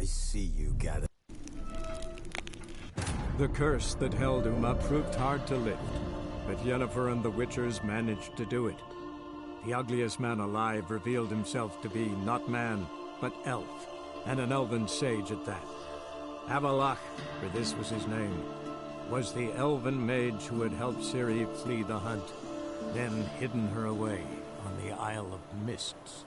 see you gather. The curse that held Uma proved hard to lift, but Yennefer and the Witchers managed to do it. The ugliest man alive revealed himself to be not man, but elf, and an elven sage at that. Avallac'h, for this was his name, was the elven mage who had helped Ciri flee the hunt, then hidden her away on the Isle of Mists.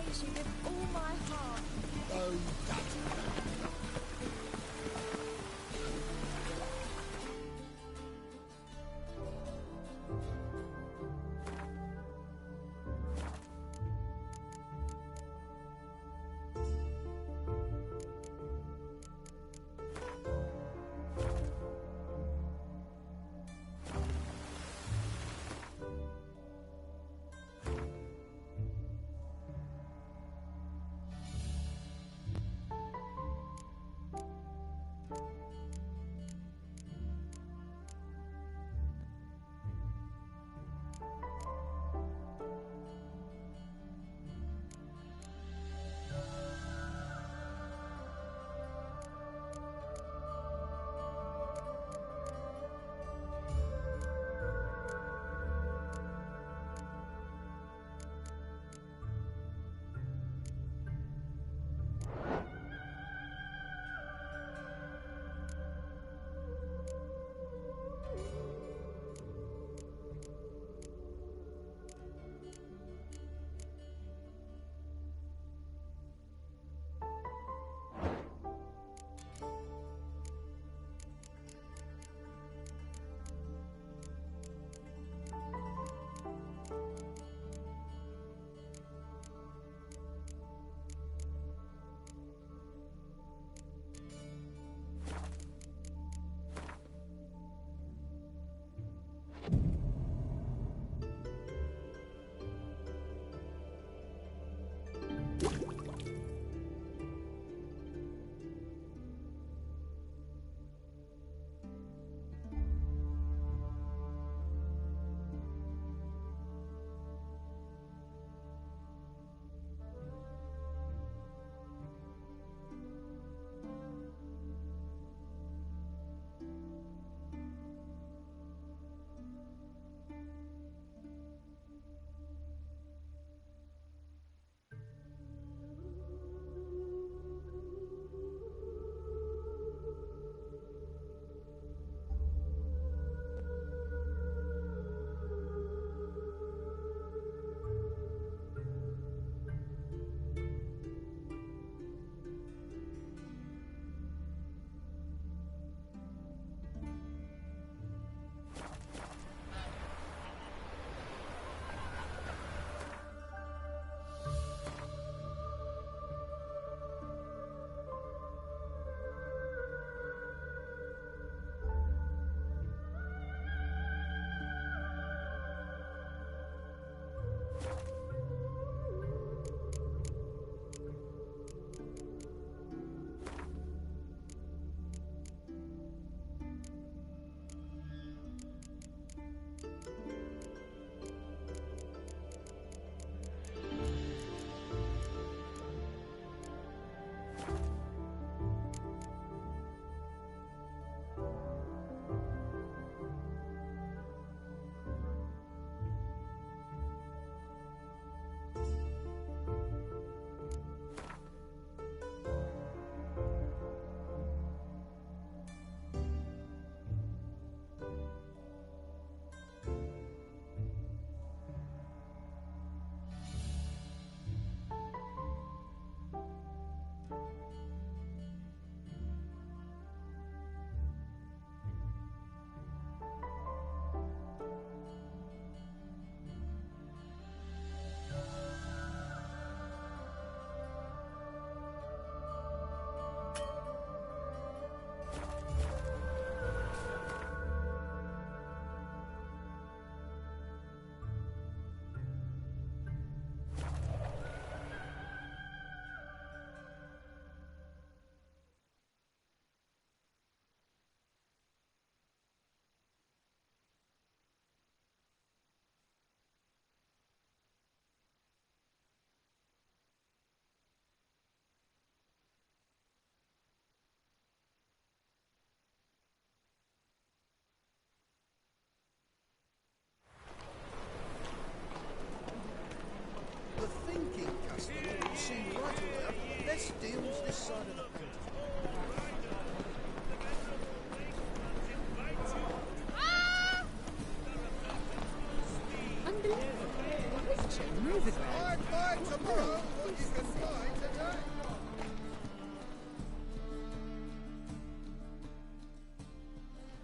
praise you with all my heart. Oh,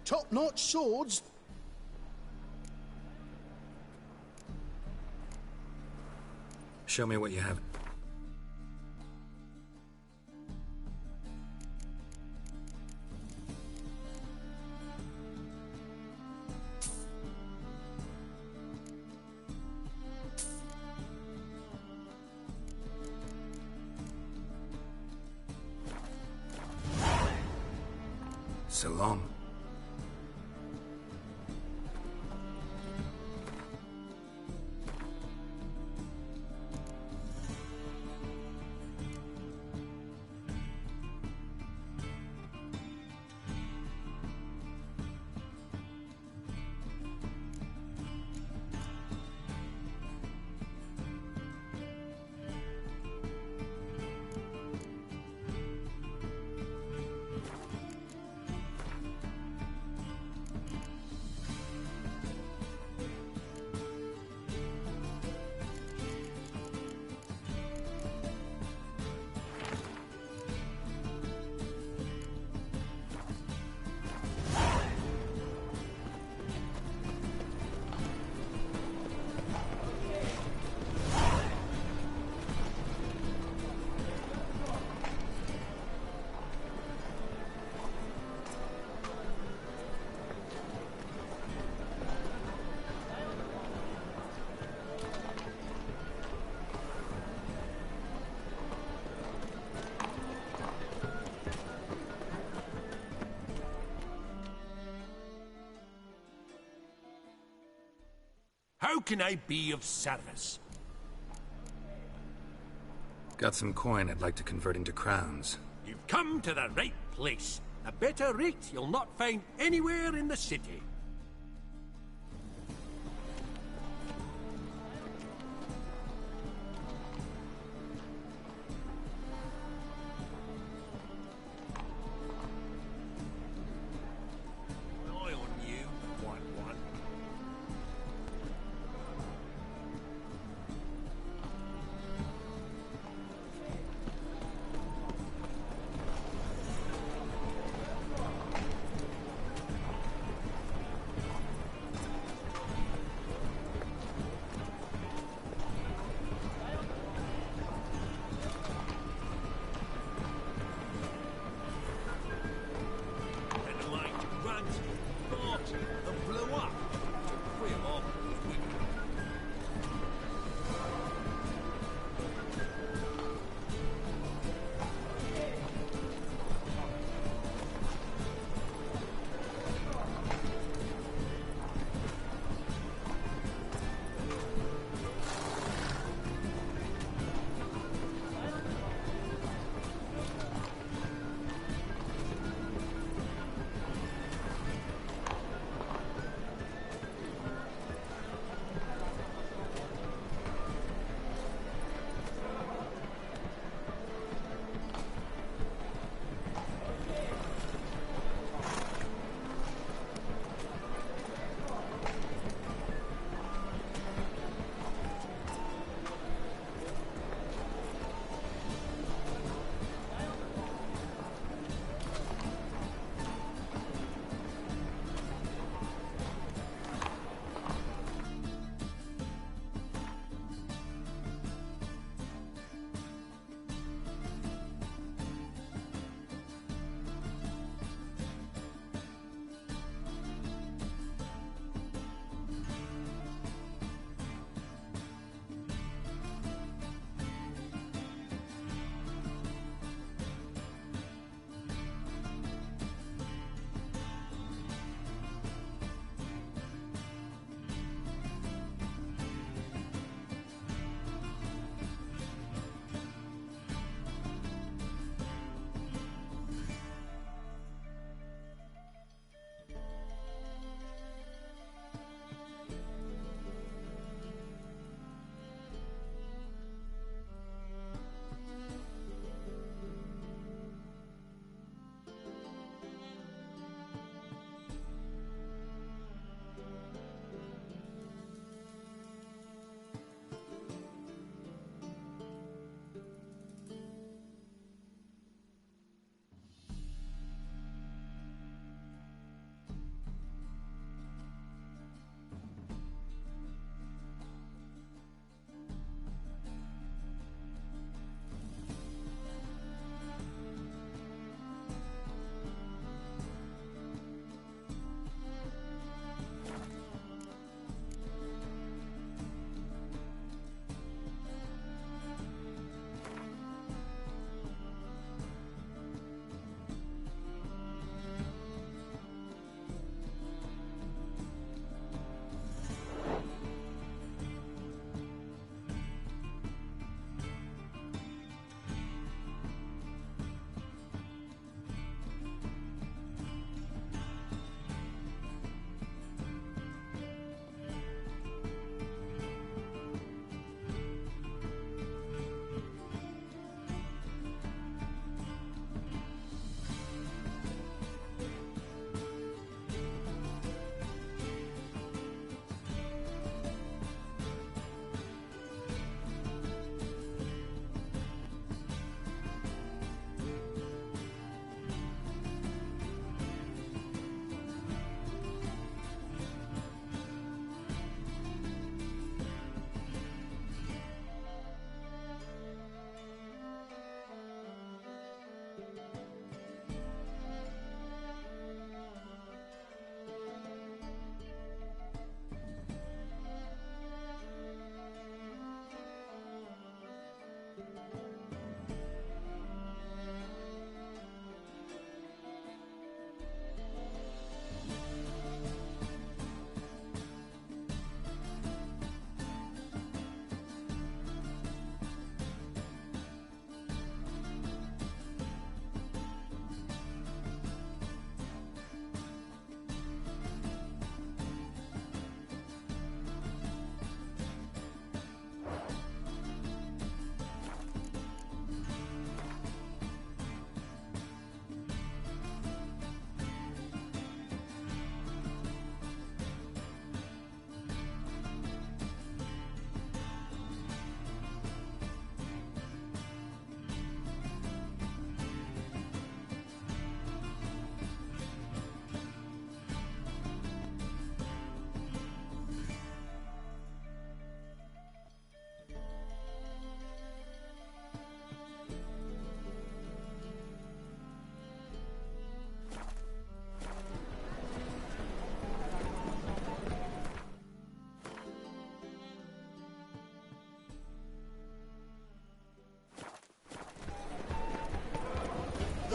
top-notch swords. Show me what you have. So long. How can I be of service? Got some coin I'd like to convert into crowns. You've come to the right place. A better rate you'll not find anywhere in the city. Eye on you, one.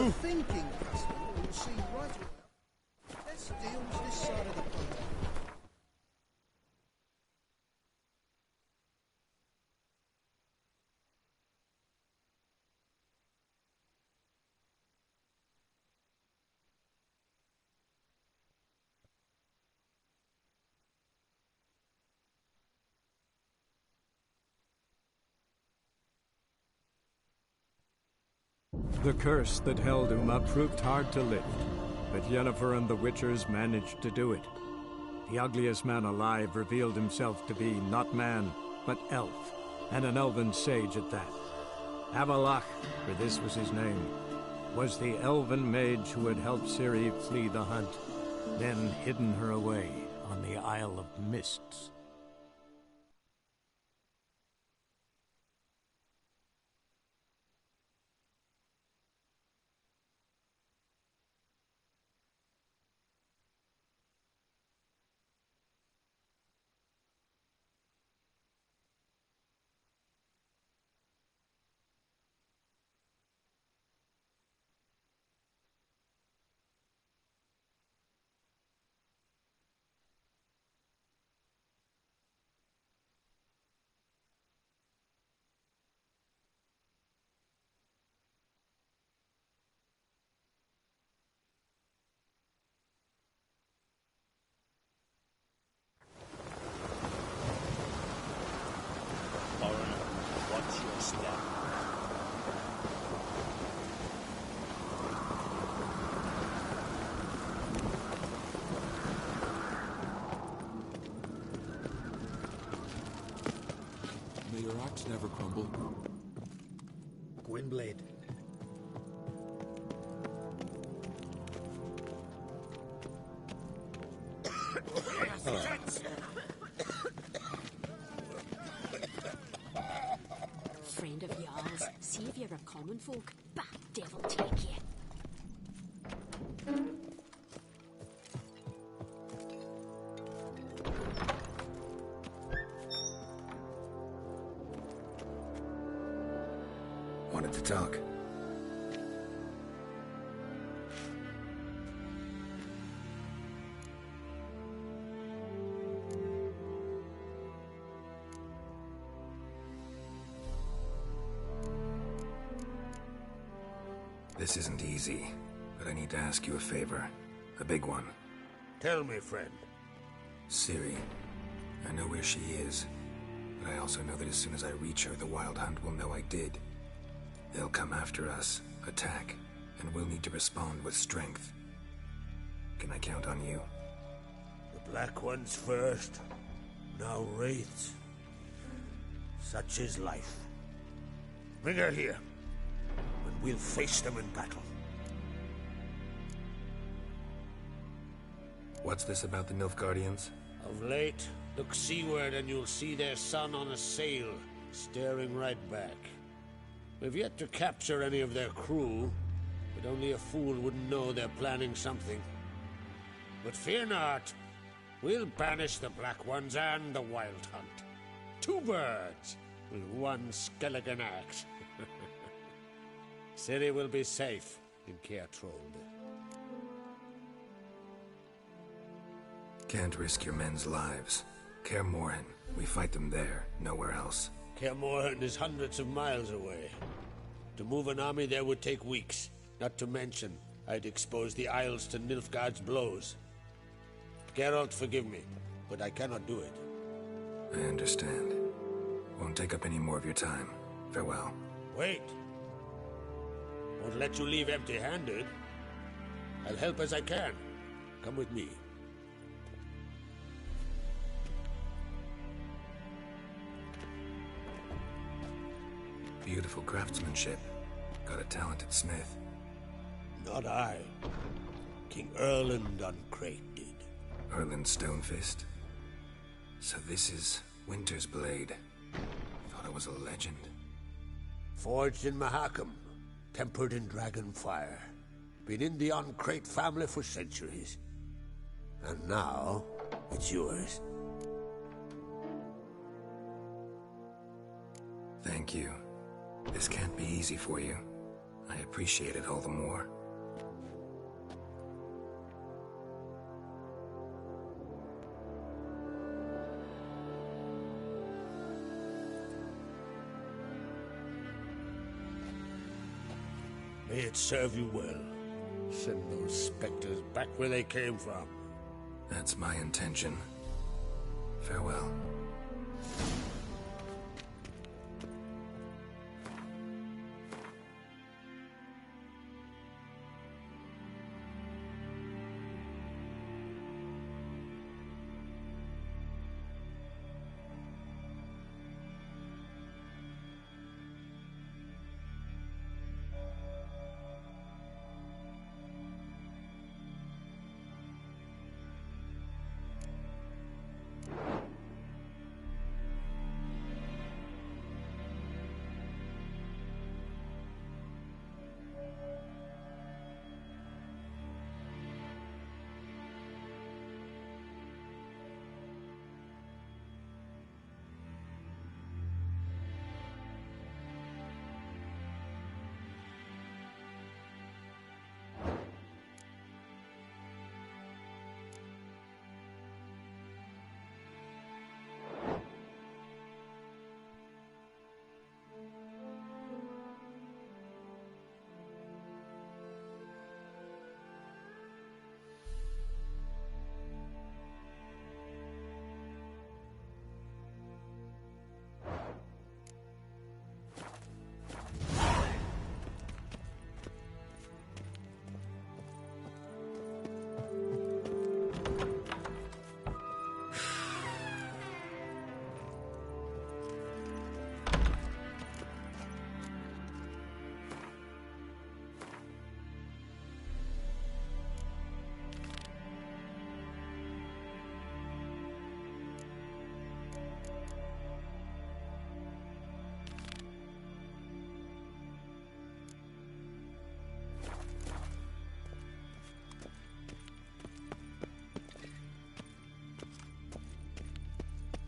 the thinking customer will see right away. Let's deal with this side of the pond. The curse that held Uma proved hard to lift, but Yennefer and the Witchers managed to do it. The ugliest man alive revealed himself to be not man, but elf, and an elven sage at that. Avallac'h, for this was his name, was the elven mage who had helped Ciri flee the hunt, then hidden her away on the Isle of Mists. May your axe never crumble. Gwynblade. Friend of Jarl's, savior of common folk. Bah, devil take you. Wanted to talk. This isn't easy, but I need to ask you a favor. A big one. Tell me, friend. Ciri. I know where she is, but I also know that as soon as I reach her, the Wild Hunt will know I did. They'll come after us, attack, and we'll need to respond with strength. Can I count on you? The Black Ones first, now Wraiths. Such is life. Bring her here, and we'll face them in battle. What's this about the Nilfgaardians? Of late, look seaward and you'll see their sun on a sail, staring right back. We've yet to capture any of their crew, but only a fool wouldn't know they're planning something. But fear not, we'll banish the Black Ones and the Wild Hunt. 2 birds with 1 skeleton axe. Ciri will be safe in Caer Trode. Can't risk your men's lives. Kaer Morhen. We fight them there, nowhere else. Kaer Morhen is hundreds of miles away. To move an army there would take weeks. Not to mention, I'd expose the Isles to Nilfgaard's blows. Geralt, forgive me, but I cannot do it. I understand. Won't take up any more of your time. Farewell. Wait. Won't let you leave empty-handed. I'll help as I can. Come with me. Beautiful craftsmanship. Got a talented smith. Not I. King Erland Uncrate did. Erland Stonefist. So this is Winter's Blade. Thought it was a legend. Forged in Mahakam. Tempered in dragon fire. Been in the Uncrate family for centuries. And now, it's yours. Thank you. This can't be easy for you. I appreciate it all the more. May it serve you well. Send those specters back where they came from. That's my intention. Farewell.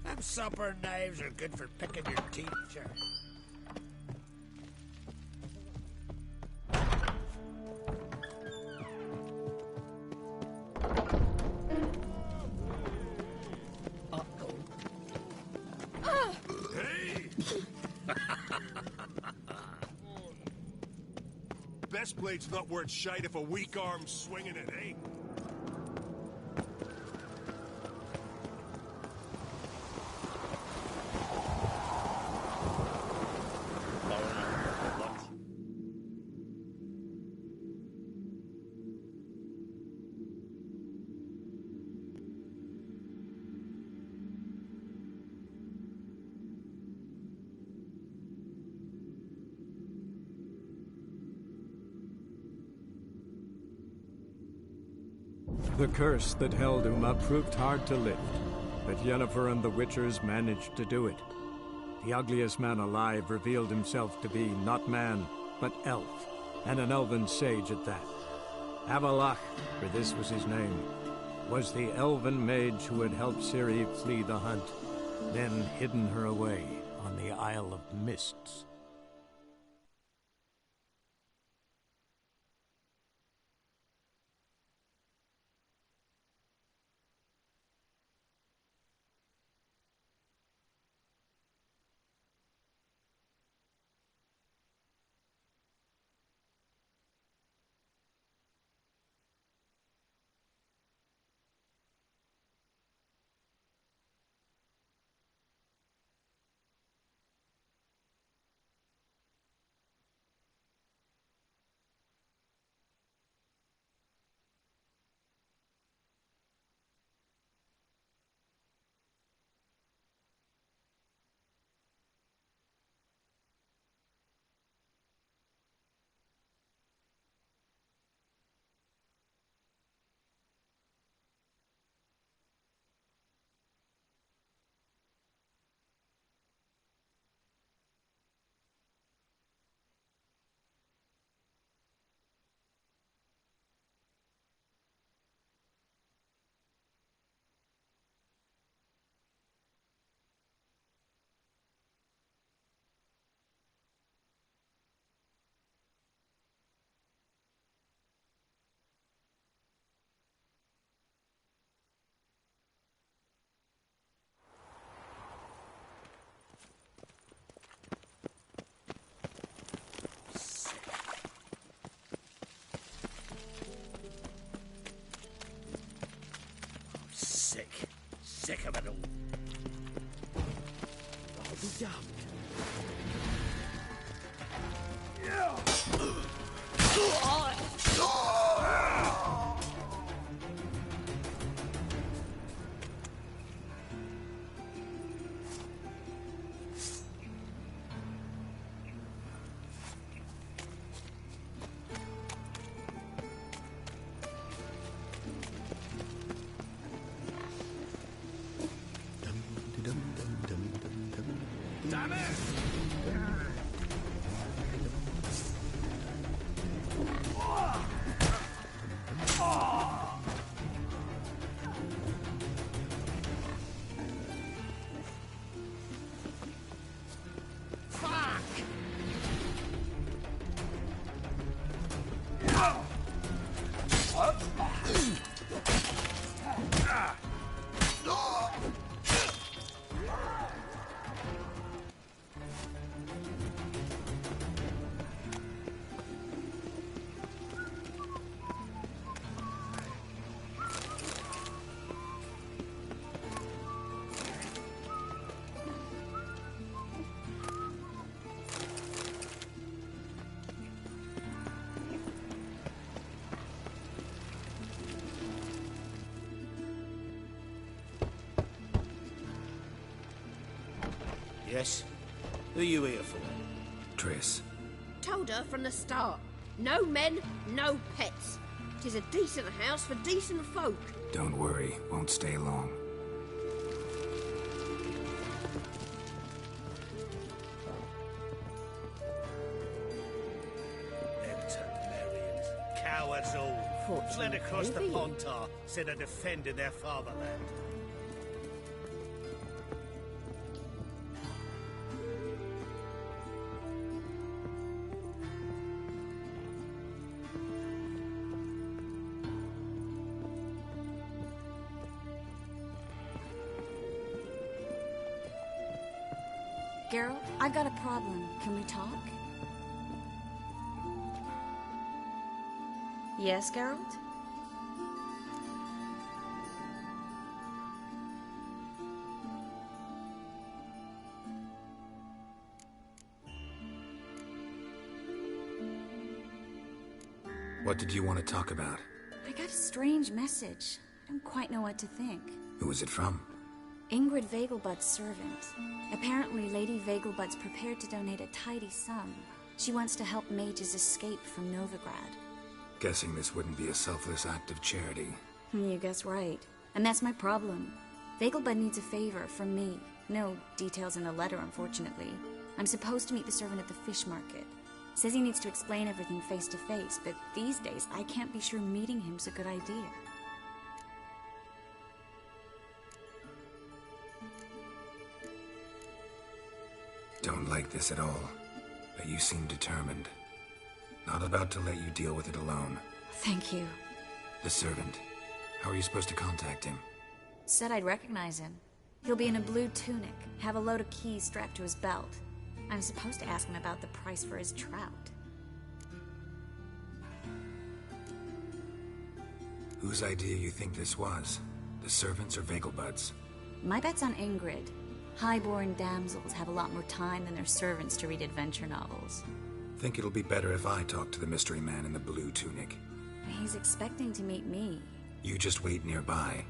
Them supper knives are good for picking your teeth, sure. Best blade's not worth shite if a weak arm's swinging it, eh? The curse that held Uma proved hard to lift, but Yennefer and the Witchers managed to do it. The ugliest man alive revealed himself to be not man, but elf, and an elven sage at that. Avallac'h, for this was his name, was the elven mage who had helped Ciri flee the hunt, then hidden her away on the Isle of Mists. sick of it all. I'll be damned. Damn it! Yes? Who are you here for? Triss. Told her from the start. No men, no pets. 'Tis a decent house for decent folk. Don't worry, won't stay long. Them Targaryens. Cowards all. Fortune Fled across the heavy. Pontar, said they defended their fatherland. Geralt, I've got a problem. Can we talk? Yes, Geralt? What did you want to talk about? I got a strange message. I don't quite know what to think. Who was it from? Ingrid Vegelbud's servant. Apparently, Lady Vegelbud's prepared to donate a tidy sum. She wants to help mages escape from Novigrad. Guessing this wouldn't be a selfless act of charity. You guess right. And that's my problem. Vegelbud needs a favor from me. No details in the letter, unfortunately. I'm supposed to meet the servant at the fish market. Says he needs to explain everything face to face, but these days I can't be sure meeting him's a good idea. Don't like this at all, but you seem determined. Not about to let you deal with it alone. Thank you. The servant. How are you supposed to contact him? Said I'd recognize him. He'll be in a blue tunic, have a load of keys strapped to his belt. I'm supposed to ask him about the price for his trout. Whose idea you think this was? The servants or Vegelbud's? My bet's on Ingrid. Highborn damsels have a lot more time than their servants to read adventure novels. Think it'll be better if I talk to the mystery man in the blue tunic. He's expecting to meet me. You just wait nearby.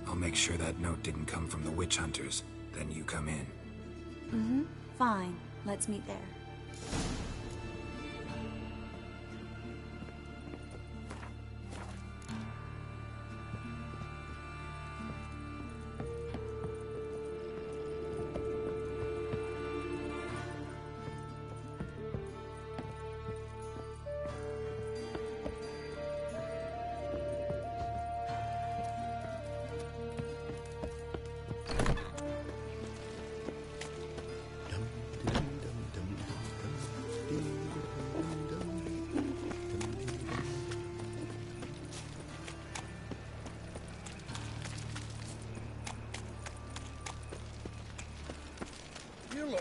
I'll make sure that note didn't come from the witch hunters. Then you come in. Mm-hmm. Fine. Let's meet there.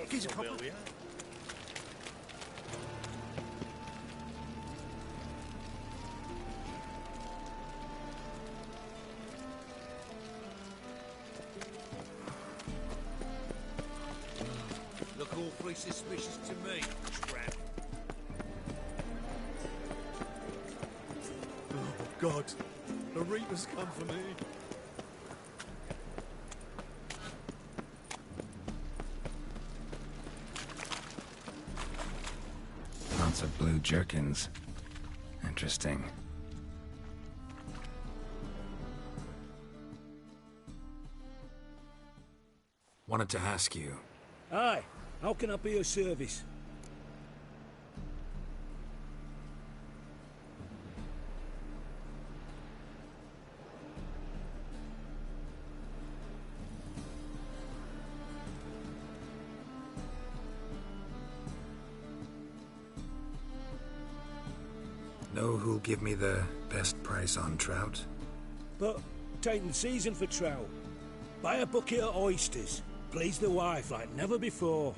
Here's a couple. awfully suspicious to me, tramp. Oh, God. The Reaper's come for me. Lots of blue jerkins. Interesting. Wanted to ask you. Aye, how can I be of service? Know who'll give me the best price on trout? But taking season for trout. Buy a bucket of oysters. Please the wife like never before.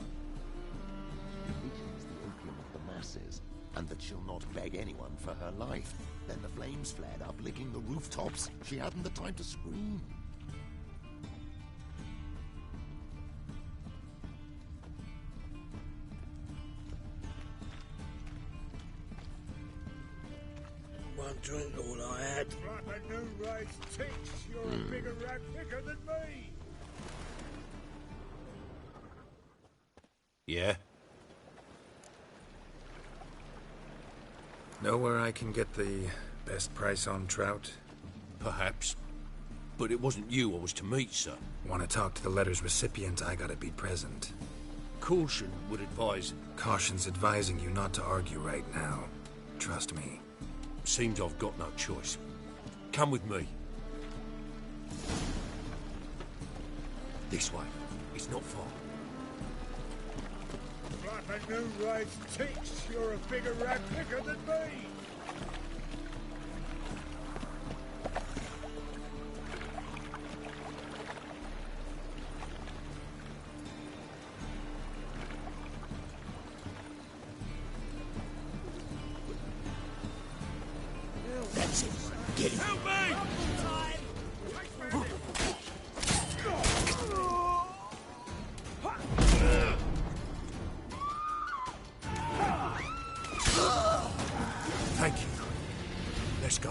If it is the opium of the masses, and that she'll not beg anyone for her life, then the flames flared up, licking the rooftops. She hadn't the time to scream. One drink all I had. Like a new race ticks, you're a bigger rat picker than me. Yeah? Know where I can get the best price on trout? Perhaps. But it wasn't you I was to meet, sir. Want to talk to the letter's recipient, I gotta be present. Caution would advise... Caution's advising you not to argue right now. Trust me. Seems I've got no choice. Come with me. This way. It's not far. Like a new race ticks, you're a bigger rat picker than me. That's it. Get him. Help me! Thank you. Let's go.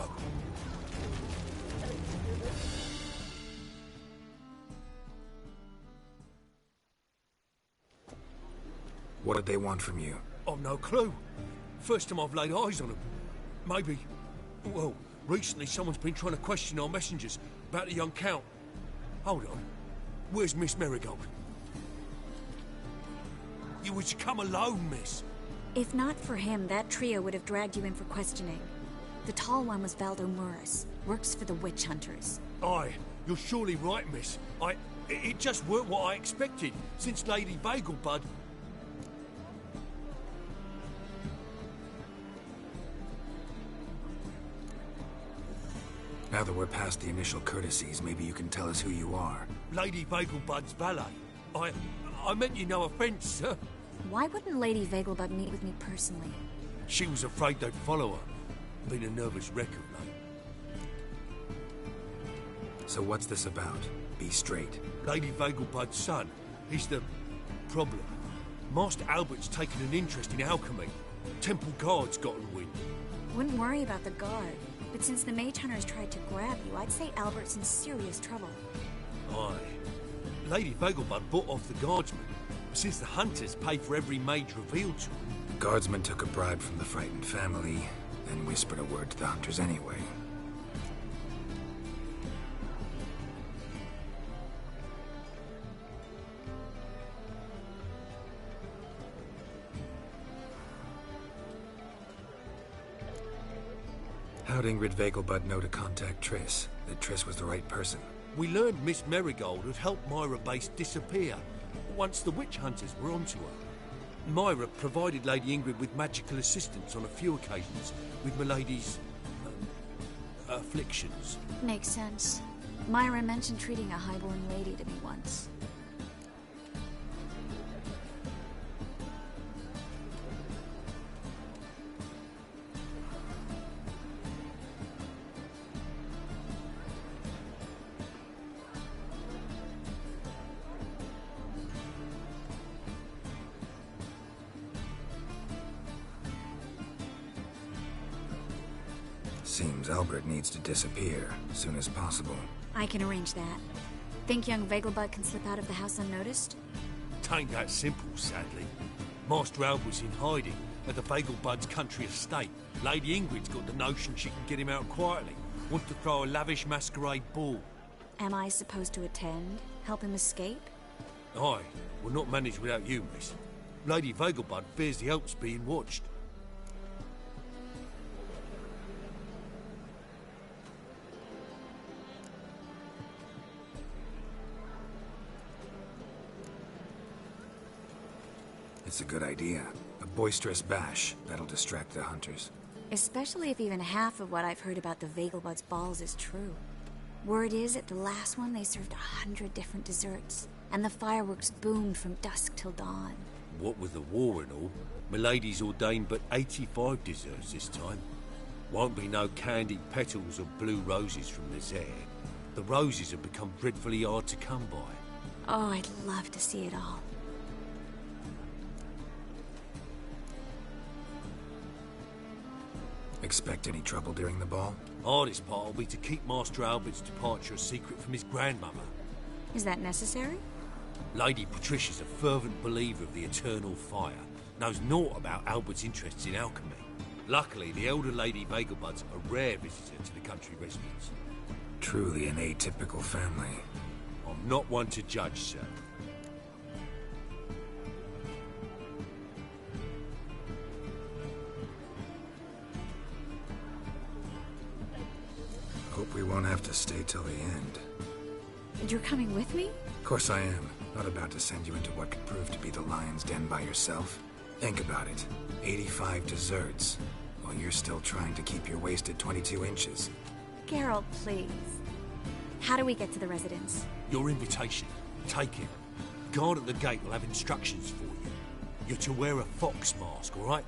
What did they want from you? I've no clue. First time I've laid eyes on them. Maybe... Well, recently someone's been trying to question our messengers about the young Count. Hold on. Where's Miss Marigold? You was to come alone, miss. If not for him, that trio would have dragged you in for questioning. The tall one was Valdo Muris, works for the witch hunters. Aye, you're surely right, miss. It just weren't what I expected, since Lady Vagelbud... Now that we're past the initial courtesies, maybe you can tell us who you are. Lady Vagelbud's valet. I meant you no offence, sir. Why wouldn't Lady Vagelbud meet with me personally? She was afraid they'd follow her. Been a nervous wreck of late. So what's this about? Be straight. Lady Vagelbud's son. He's the... problem. Master Albert's taken an interest in alchemy. Temple Guard's gotten wind. Wouldn't worry about the guard. But since the mage hunters tried to grab you, I'd say Albert's in serious trouble. Aye. Lady Vagelbud bought off the guardsmen, since the hunters pay for every mage revealed to them. Guardsmen took a bribe from the frightened family, then whispered a word to the hunters anyway. How'd Ingrid Vagelbud know to contact Triss? That Triss was the right person? We learned Miss Marigold had helped Myra Base disappear once the witch hunters were onto her. Myra provided Lady Ingrid with magical assistance on a few occasions with Milady's... afflictions. Makes sense. Myra mentioned treating a highborn lady to me once. Seems Albert needs to disappear as soon as possible. I can arrange that. Think young Vegelbud can slip out of the house unnoticed? Tain't that simple, sadly. Master Albert's in hiding at the Vegelbud's country estate. Lady Ingrid's got the notion she can get him out quietly. Wants to throw a lavish masquerade ball. Am I supposed to attend? Help him escape? Aye, we'll not manage without you, miss. Lady Vegelbud fears the Alps being watched. It's a good idea. A boisterous bash that'll distract the hunters. Especially if even half of what I've heard about the Vegelbud's balls is true. Word is, at the last one they served 100 different desserts, and the fireworks boomed from dusk till dawn. What with the war and all, Milady's ordained but 85 desserts this time. Won't be no candied petals or blue roses from the Zare. The roses have become dreadfully hard to come by. Oh, I'd love to see it all. Expect any trouble during the ball? Hardest part will be to keep Master Albert's departure a secret from his grandmother. Is that necessary? Lady Patricia's a fervent believer of the eternal fire, knows naught about Albert's interests in alchemy. Luckily, the elder Lady Vegelbud's a rare visitor to the country residence. Truly an atypical family. I'm not one to judge, sir. Hope we won't have to stay till the end. And you're coming with me? Of course I am. Not about to send you into what could prove to be the lion's den by yourself. Think about it. 85 desserts, while you're still trying to keep your waist at 22 inches. Geralt, please. How do we get to the residence? Your invitation. Take it. Guard at the gate will have instructions for you. You're to wear a fox mask, all right?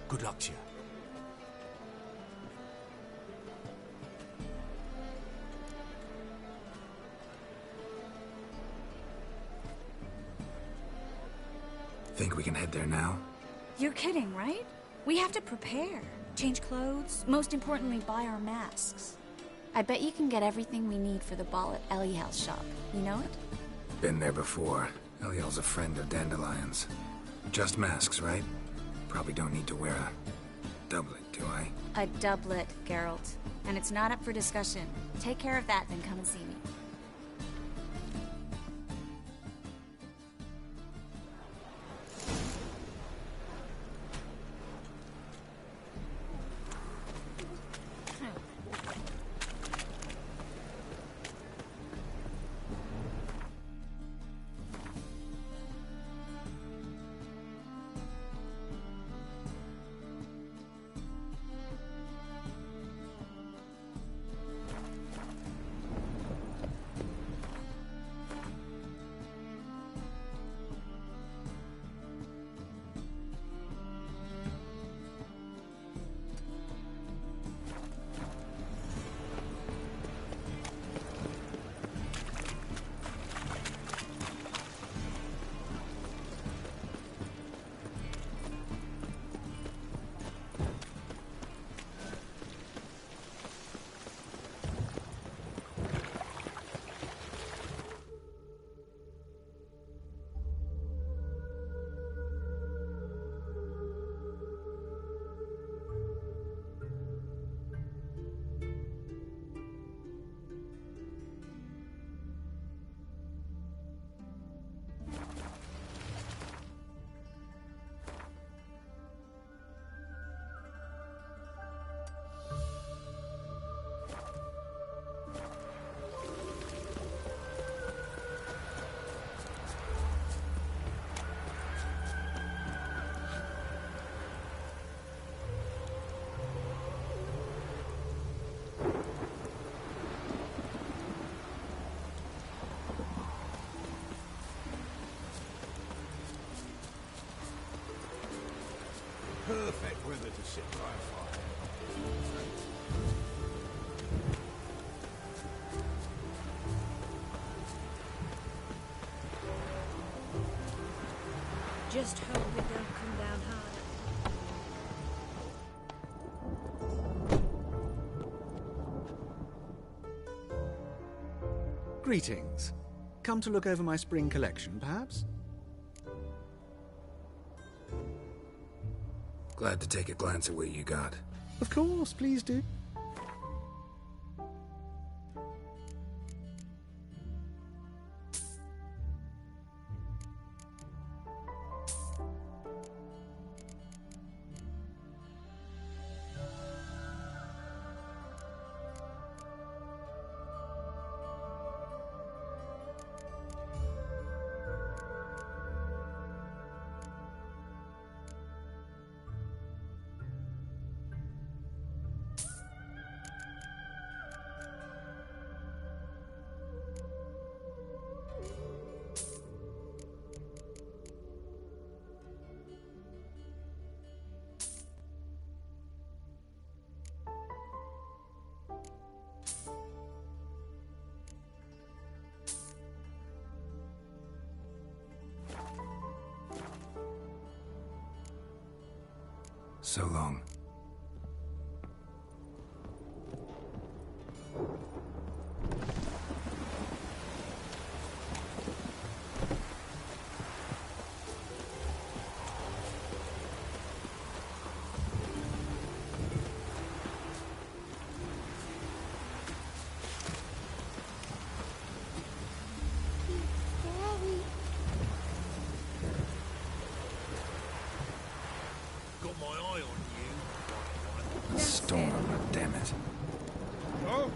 Good luck to you. Think we can head there now? You're kidding, right? We have to prepare. Change clothes. Most importantly, buy our masks. I bet you can get everything we need for the ball at Eliel's shop. You know it? Been there before. Eliel's a friend of Dandelion's. Just masks, right? Probably don't need to wear a doublet, do I? A doublet, Geralt. And it's not up for discussion. Take care of that, then come and see me. Perfect weather to sit by a fire. Just hope it don't come down hard. Greetings. Come to look over my spring collection, perhaps? Glad to take a glance at what you got. Of course, please do. So long. Got my eye on you. A storm, damn it. Oh!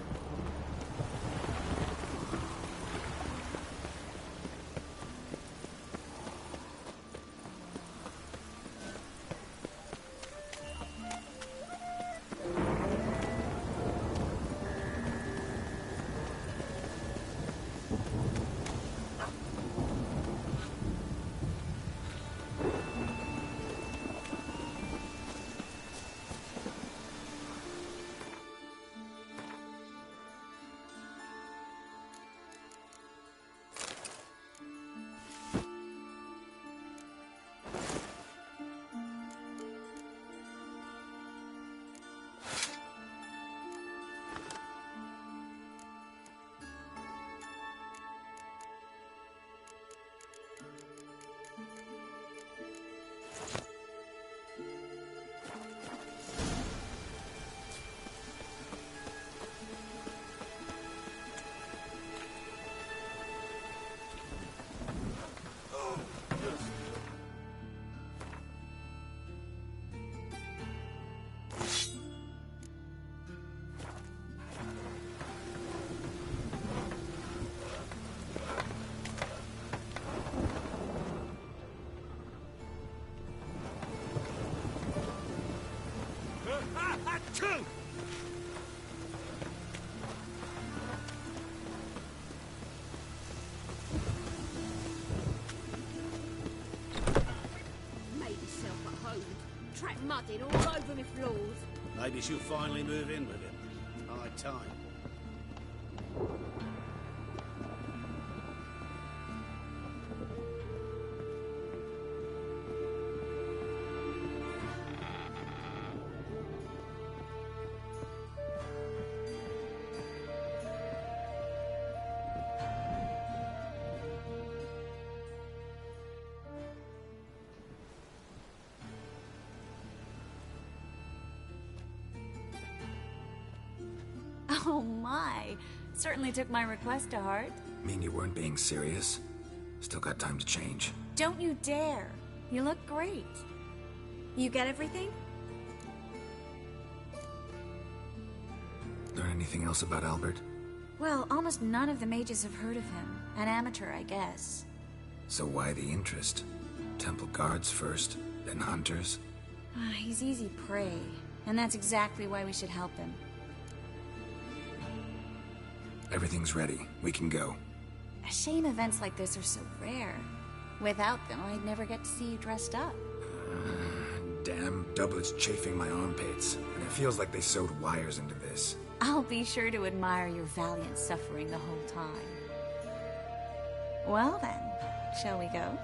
Made herself at home. Track mudding all over me floors. Maybe she'll finally move in with him. High time. Oh my. Certainly took my request to heart. Mean you weren't being serious? Still got time to change. Don't you dare. You look great. You get everything? Learn anything else about Albert? Well, almost none of the mages have heard of him. An amateur, I guess. So why the interest? Temple guards first, then hunters? He's easy prey, and that's exactly why we should help him. Everything's ready. We can go. A shame events like this are so rare. Without them, I'd never get to see you dressed up. Damn doublets chafing my armpits, and it feels like they sewed wires into this. I'll be sure to admire your valiant suffering the whole time. Well then, shall we go?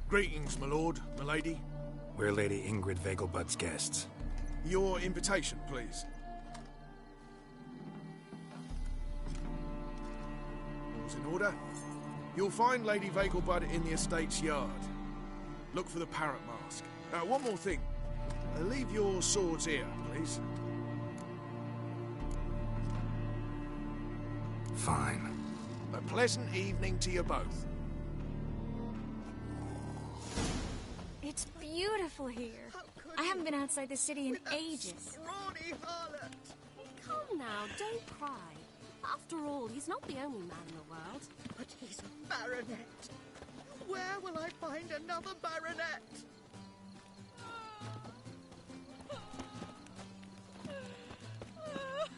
Greetings, my lord, my lady. We're Lady Ingrid Vegelbud's guests. Your invitation, please. All's in order. You'll find Lady Vegelbud in the estate's yard. Look for the parrot mask. One more thing. Leave your swords here, please. Fine. A pleasant evening to you both. It's beautiful here. I haven't been outside the city in ages. Come now, don't cry. After all, he's not the only man in the world. But he's a baronet. Where will I find another baronet?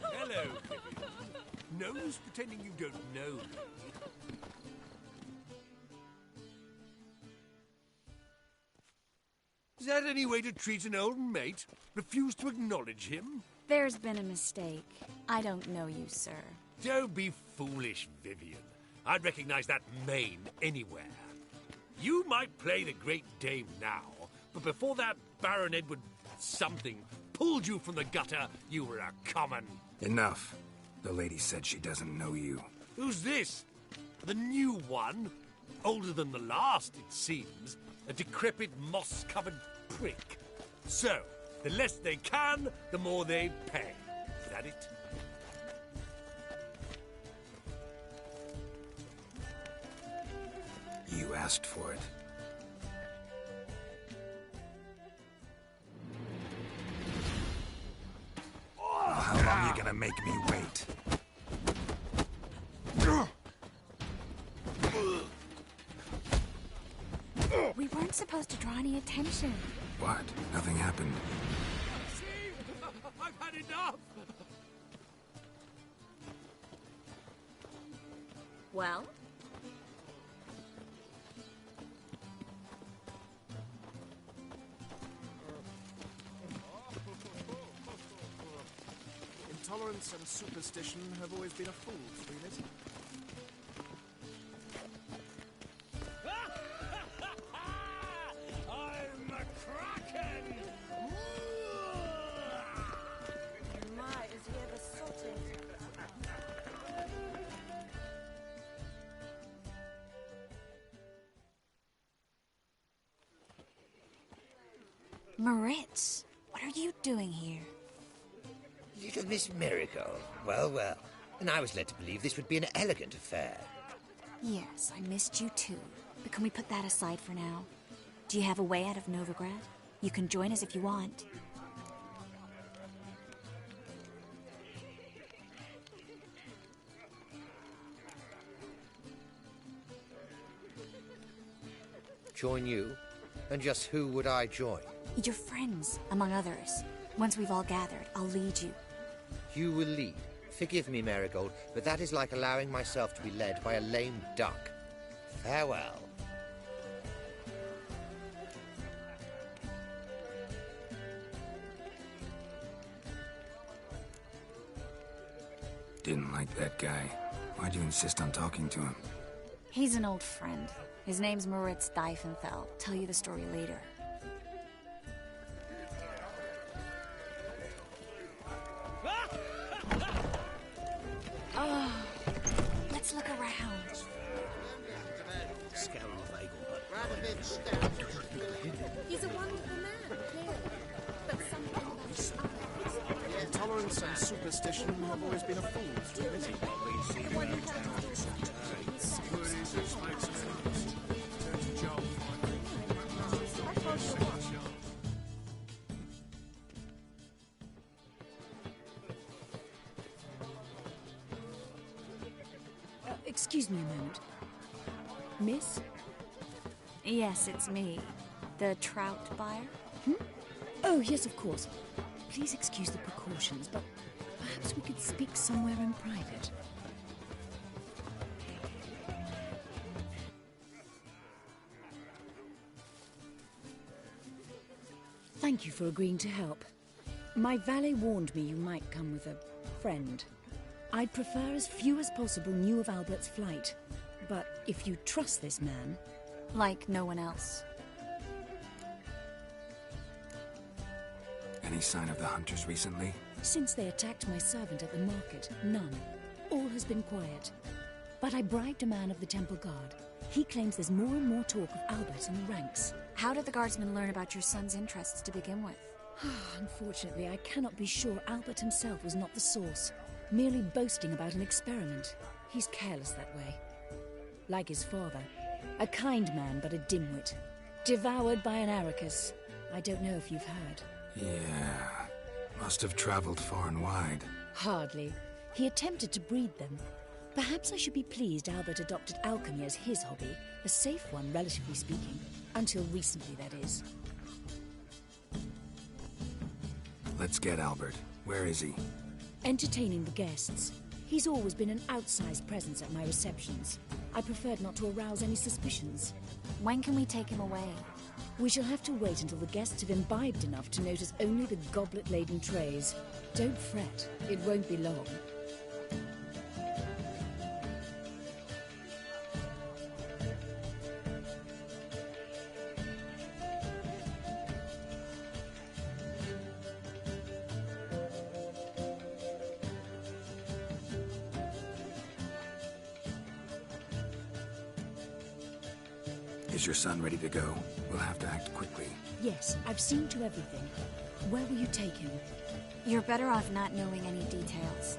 Hello, Vivian. No use pretending you don't know me. Is that any way to treat an old mate? Refuse to acknowledge him? There's been a mistake. I don't know you, sir. Don't be foolish, Vivian. I'd recognize that mane anywhere. You might play the Great Dame now, but before that Baron Edward something pulled you from the gutter, you were a common... Enough. The lady said she doesn't know you. Who's this? The new one? Older than the last, it seems. A decrepit, moss-covered prick. So, the less they can, the more they pay. Is that it? You asked for it. How long are you gonna make me wait? We weren't supposed to draw any attention. What? Nothing happened. I've had enough! Well? Intolerance and superstition have always been a fool's remit. I'm a kraken! My, is he ever sorted? Moritz, what are you doing here? Little Miss Marigold. Well, well. And I was led to believe this would be an elegant affair. Yes, I missed you too. But can we put that aside for now? Do you have a way out of Novigrad? You can join us if you want. Join you? And just who would I join? Your friends, among others. Once we've all gathered, I'll lead you. You will lead. Forgive me, Marigold, but that is like allowing myself to be led by a lame duck. Farewell. Didn't like that guy. Why'd you insist on talking to him? He's an old friend. His name's Moritz Diefenfeld. Tell you the story later. Oh, let's look around. Scoundrel Vegelbud. He's a wonderful man, clearly. But something about his eyes. Intolerance and superstition have always been a fool's remit. The one who can't understand. Excuse me a moment. Miss? Yes, it's me. The trout buyer? Oh, yes, of course. Please excuse the precautions, but perhaps we could speak somewhere in private. Thank you for agreeing to help. My valet warned me you might come with a friend. I'd prefer as few as possible knew of Albert's flight. But if you trust this man... Like no one else. Any sign of the hunters recently? Since they attacked my servant at the market, none. All has been quiet. But I bribed a man of the Temple Guard. He claims there's more and more talk of Albert in the ranks. How did the guardsmen learn about your son's interests to begin with? Unfortunately, I cannot be sure Albert himself was not the source, merely boasting about an experiment. He's careless that way. Like his father. A kind man, but a dimwit. Devoured by an Arrakis. I don't know if you've heard. Yeah. Must have traveled far and wide. Hardly. He attempted to breed them. Perhaps I should be pleased Albert adopted alchemy as his hobby. A safe one, relatively speaking. Until recently, that is. Let's get Albert. Where is he? Entertaining the guests. He's always been an outsized presence at my receptions. I preferred not to arouse any suspicions. When can we take him away? We shall have to wait until the guests have imbibed enough to notice only the goblet-laden trays. Don't fret, it won't be long. Is your son ready to go? We'll have to act quickly. Yes, I've seen to everything. Where will you take him? You're better off not knowing any details.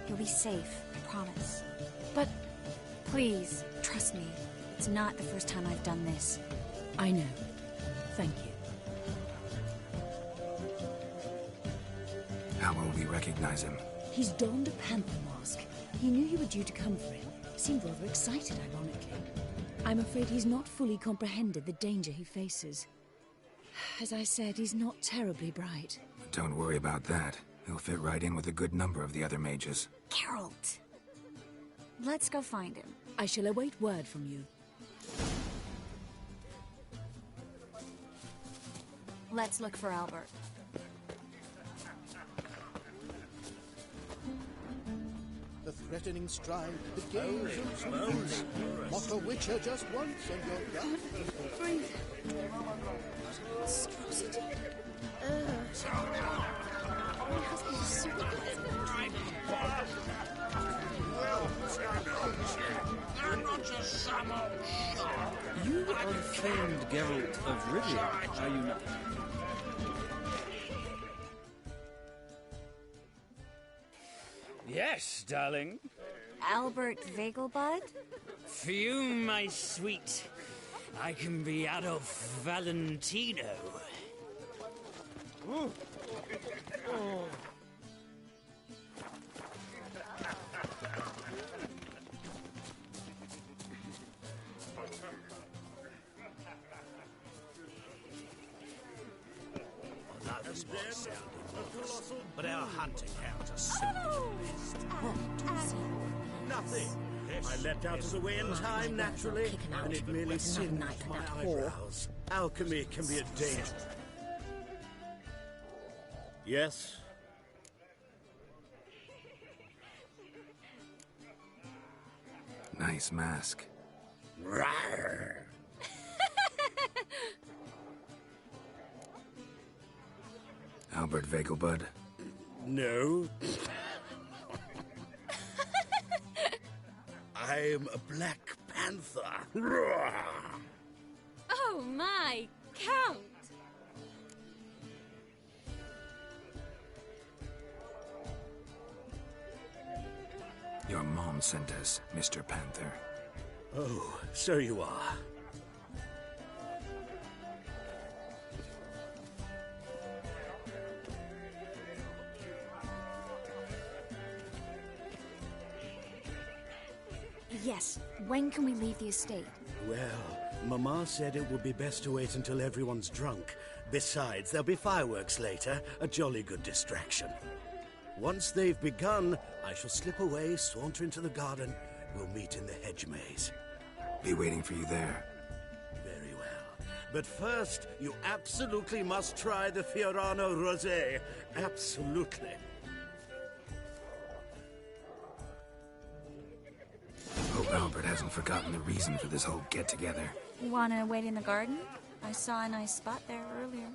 He'll be safe, I promise. But... Please, trust me. It's not the first time I've done this. I know. Thank you. How will we recognize him? He's donned a panther mask. He knew you were due to come for him. Seemed rather excited, ironically. I'm afraid he's not fully comprehended the danger he faces. As I said, he's not terribly bright. Don't worry about that. He'll fit right in with a good number of the other mages. Geralt! Let's go find him. I shall await word from you. Let's look for Albert. The threatening stride, the gaze and sweetness. Mock a witcher just once and you're done. Breathe. Monstrosity. My husband is so I'm not just some old shot. You are the famed Geralt of Rivia, are you not? Yes, darling. Albert Vegelbud? Fume, my sweet. I can be Adolf Valentino. Oh. Oh. That's what sounded modest. But our hunting hounds are simply the best. Nothing. I leapt out of the way in time, naturally, and it merely singed my eyebrows. Alchemy can be a danger. Yes? Nice mask. Rawr. Albert Vegelbud? No. I'm a Black Panther. Rawr. Oh my, Count! Your mom sent us, Mr. Panther. Oh, so you are. Yes. When can we leave the estate? Well, Mama said it would be best to wait until everyone's drunk. Besides, there'll be fireworks later, a jolly good distraction. Once they've begun, I shall slip away, saunter into the garden. We'll meet in the hedge maze. Be waiting for you there. Very well. But first, you absolutely must try the Fiorano Rosé. Absolutely. Hope Albert hasn't forgotten the reason for this whole get-together. Wanna wait in the garden? I saw a nice spot there earlier.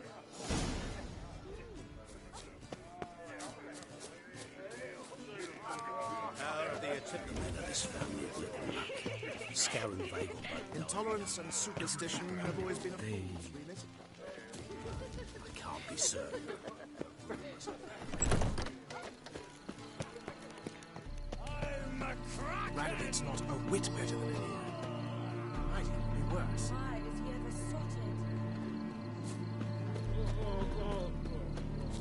The men of this family of little luck. Scour and Vagel both. Intolerance and superstition have always been a fool's remit. I can't be certain. Radovic's not a whit better than anyone. Might even be worse.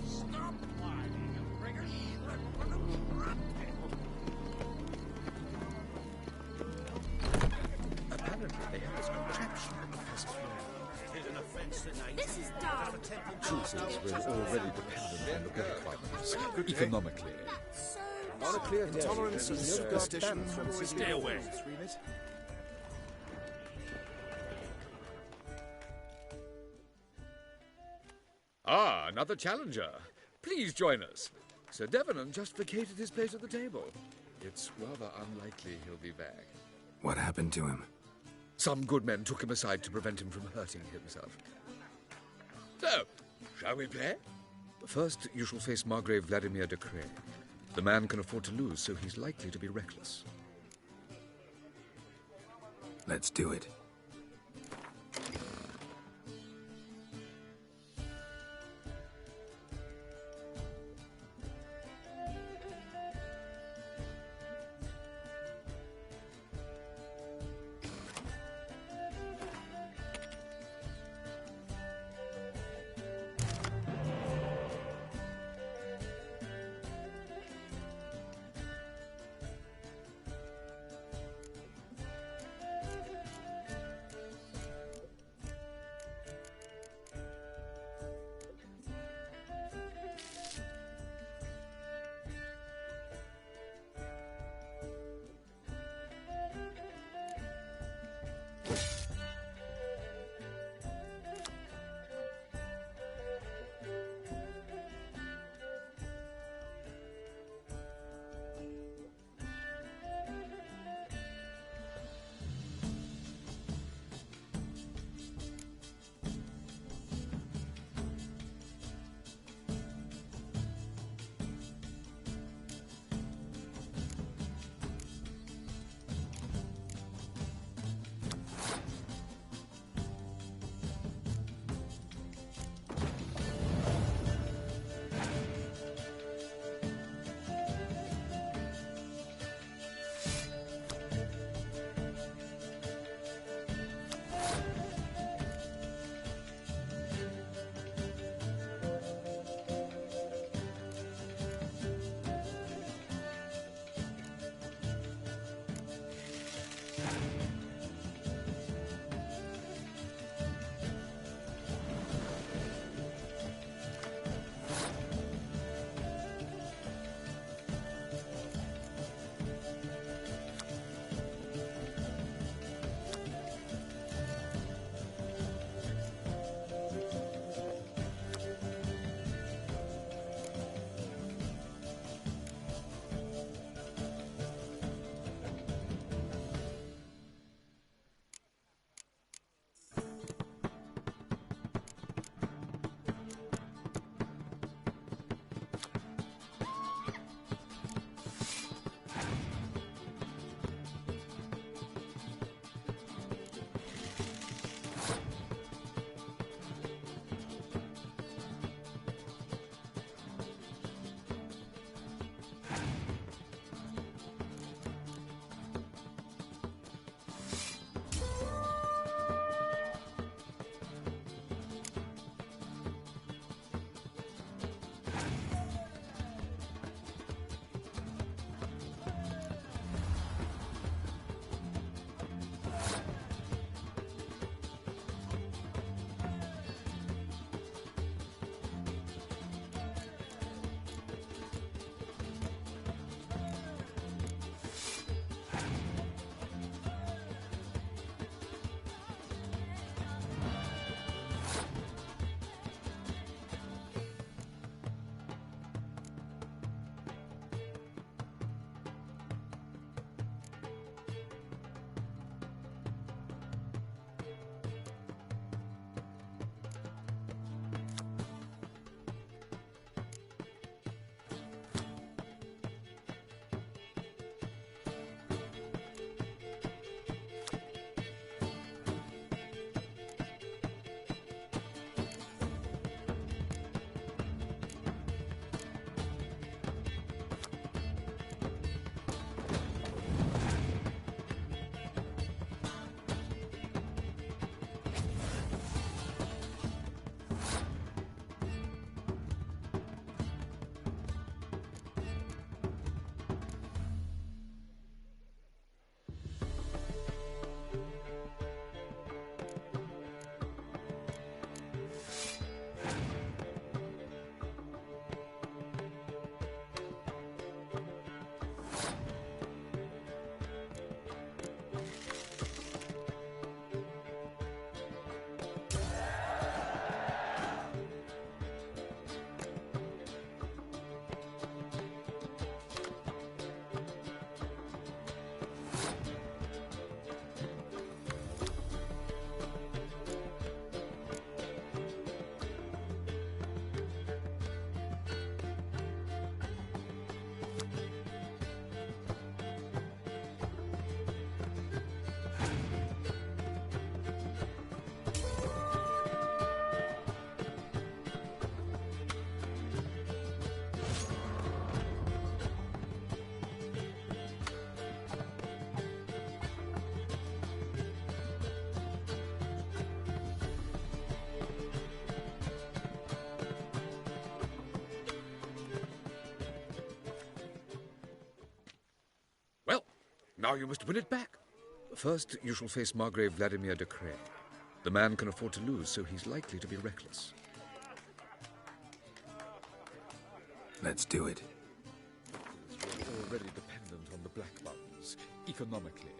Stop whining and bring a shrimp and a crab. Apparently they have this contraption on the first floor. Tis an offence that I... This is dumb. Jesus, we're already dependent on the good climate. Economically. On a clear day, intolerance and superstition have always been Stay a away. fool's remit. Ah, another challenger. Please join us. Sir Devenant just vacated his place at the table. It's rather unlikely he'll be back. What happened to him? Some good men took him aside to prevent him from hurting himself. So, shall we play? First, you shall face Margrave Vladimir de Cray. The man can afford to lose, so he's likely to be reckless. Let's do it. Now you must win it back. First, you shall face Margrave Vladimir de Cray. The man can afford to lose, so he's likely to be reckless. Let's do it. You're already dependent on the Black Mountains, economically.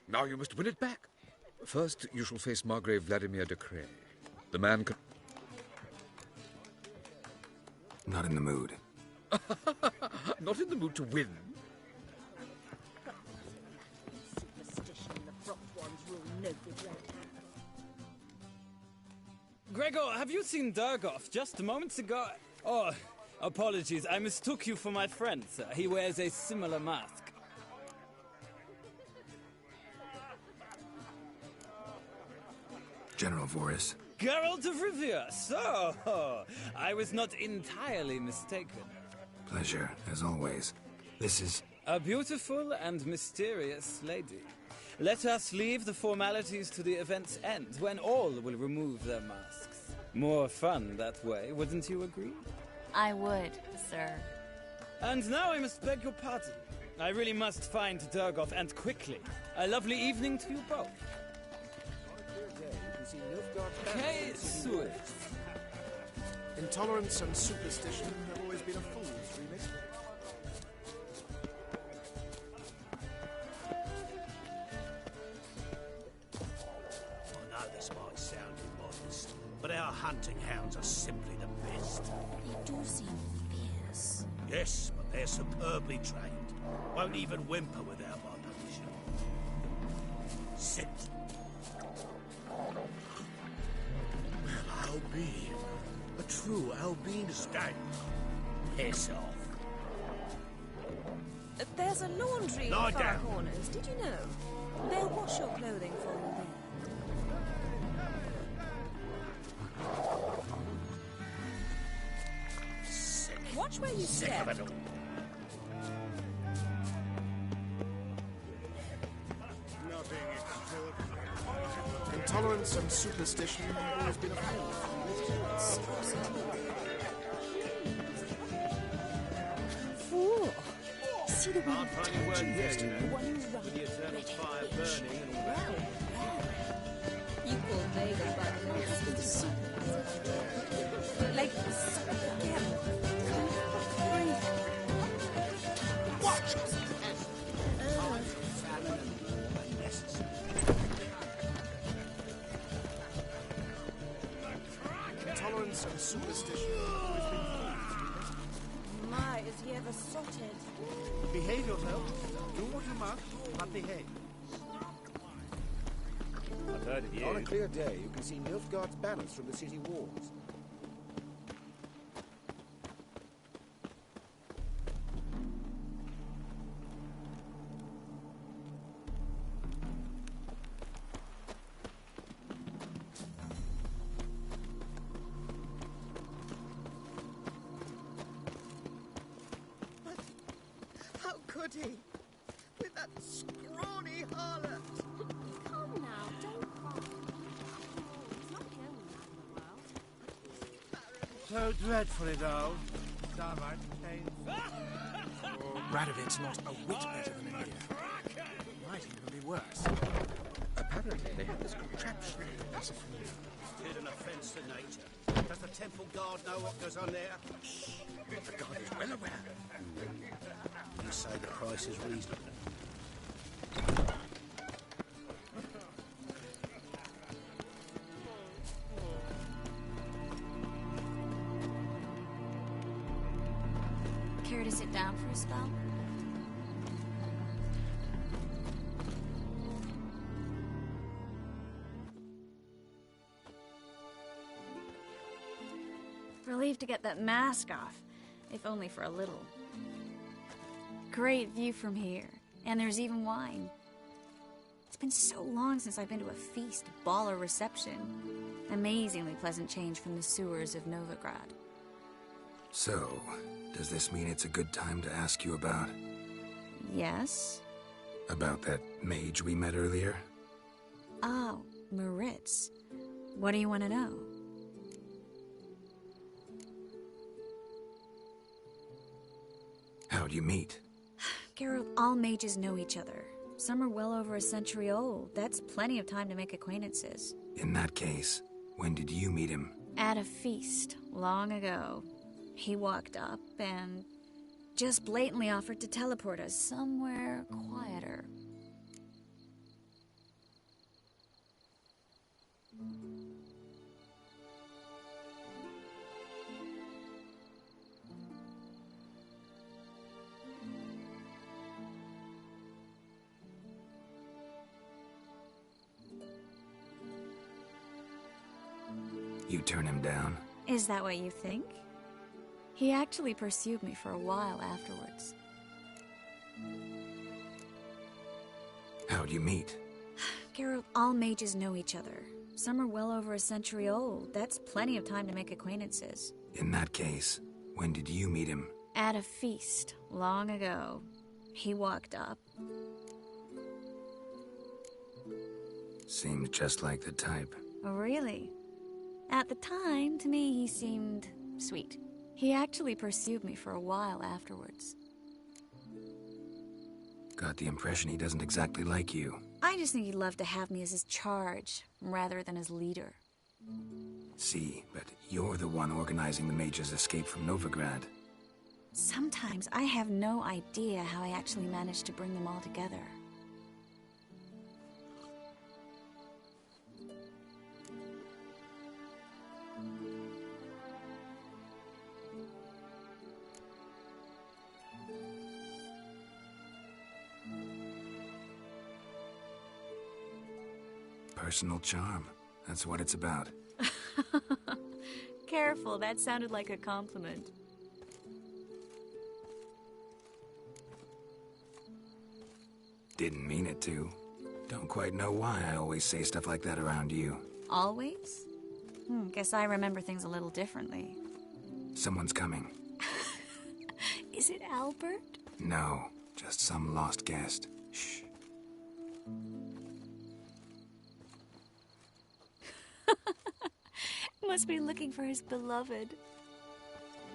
Now you must win it back. First, you shall face Margrave Vladimir de Cray. The man can... Not in the mood. Not in the mood to win. Gregor, have you seen Durgoff just moments ago? Oh, apologies. I mistook you for my friend, sir. He wears a similar mask. General Voris. Geralt of Rivia. So, I was not entirely mistaken. Pleasure, as always. This is... A beautiful and mysterious lady. Let us leave the formalities to the event's end, when all will remove their masks. More fun that way, wouldn't you agree? I would, sir. And now I must beg your pardon. I really must find Durgoff, and quickly. A lovely evening to you both. Okay, Swift. Intolerance and superstition have always been a fool's remit. I know this might sound immodest, but our hunting hounds are simply the best. They do seem fierce. Yes, but they're superbly trained. Won't even whimper without my permission. Sit. Well, I'll be a true albino. Stay. Piss off. There's a laundry Lie in Far down. Corners, did you know? They'll wash your clothing for you there. Watch where you Sick step. of it all. Intolerance and superstition have always been a fool's Fool! See the way I'll find you work here, you know. one who With the eternal fire burning and all that. You call Vega but like again. Watch! Intolerance and superstition have always been fool's remit. My, is he ever sorted? Behave yourself. Do what you must, but behave. I've heard of you. On a clear day, you can see Nilfgaard's banners from the city walls. How could he? With that scrawny harlot! Come now, don't cry. He's not the only man in the world. So dreadfully dull. Downright painful. Radovit's not a whit better than Emir. It might even be worse. Apparently, they have this contraption to pacify. Still an offence to nature. Does the temple guard know what goes on there? Shh. The guard is well aware. You say the price is reasonable. Care to sit down for a spell? Relieved to get that mask off, if only for a little. Great view from here, and there's even wine. It's been so long since I've been to a feast, ball, or reception. Amazingly pleasant change from the sewers of Novigrad. So, does this mean it's a good time to ask you about... Yes? about that mage we met earlier? Oh, Maritz. What do you want to know? How'd you meet? Geralt, all mages know each other. Some are well over a century old. That's plenty of time to make acquaintances. In that case, when did you meet him? At a feast, long ago. He walked up and just blatantly offered to teleport us somewhere quieter. You turn him down? Is that what you think? He actually pursued me for a while afterwards. How'd you meet? Geralt, all mages know each other. Some are well over a century old. That's plenty of time to make acquaintances. In that case, when did you meet him? At a feast, long ago. He walked up. Seems just like the type. Oh, really? At the time, to me, he seemed sweet. He actually pursued me for a while afterwards. Got the impression he doesn't exactly like you. I just think he'd love to have me as his charge, rather than his leader. See, but you're the one organizing the mage's escape from Novigrad. Sometimes I have no idea how I actually managed to bring them all together. Personal charm. That's what it's about. Careful, that sounded like a compliment. Didn't mean it to. Don't quite know why I always say stuff like that around you. Always? Guess I remember things a little differently. Someone's coming. Is it Albert? No, just some lost guest. Shh. Must be looking for his beloved.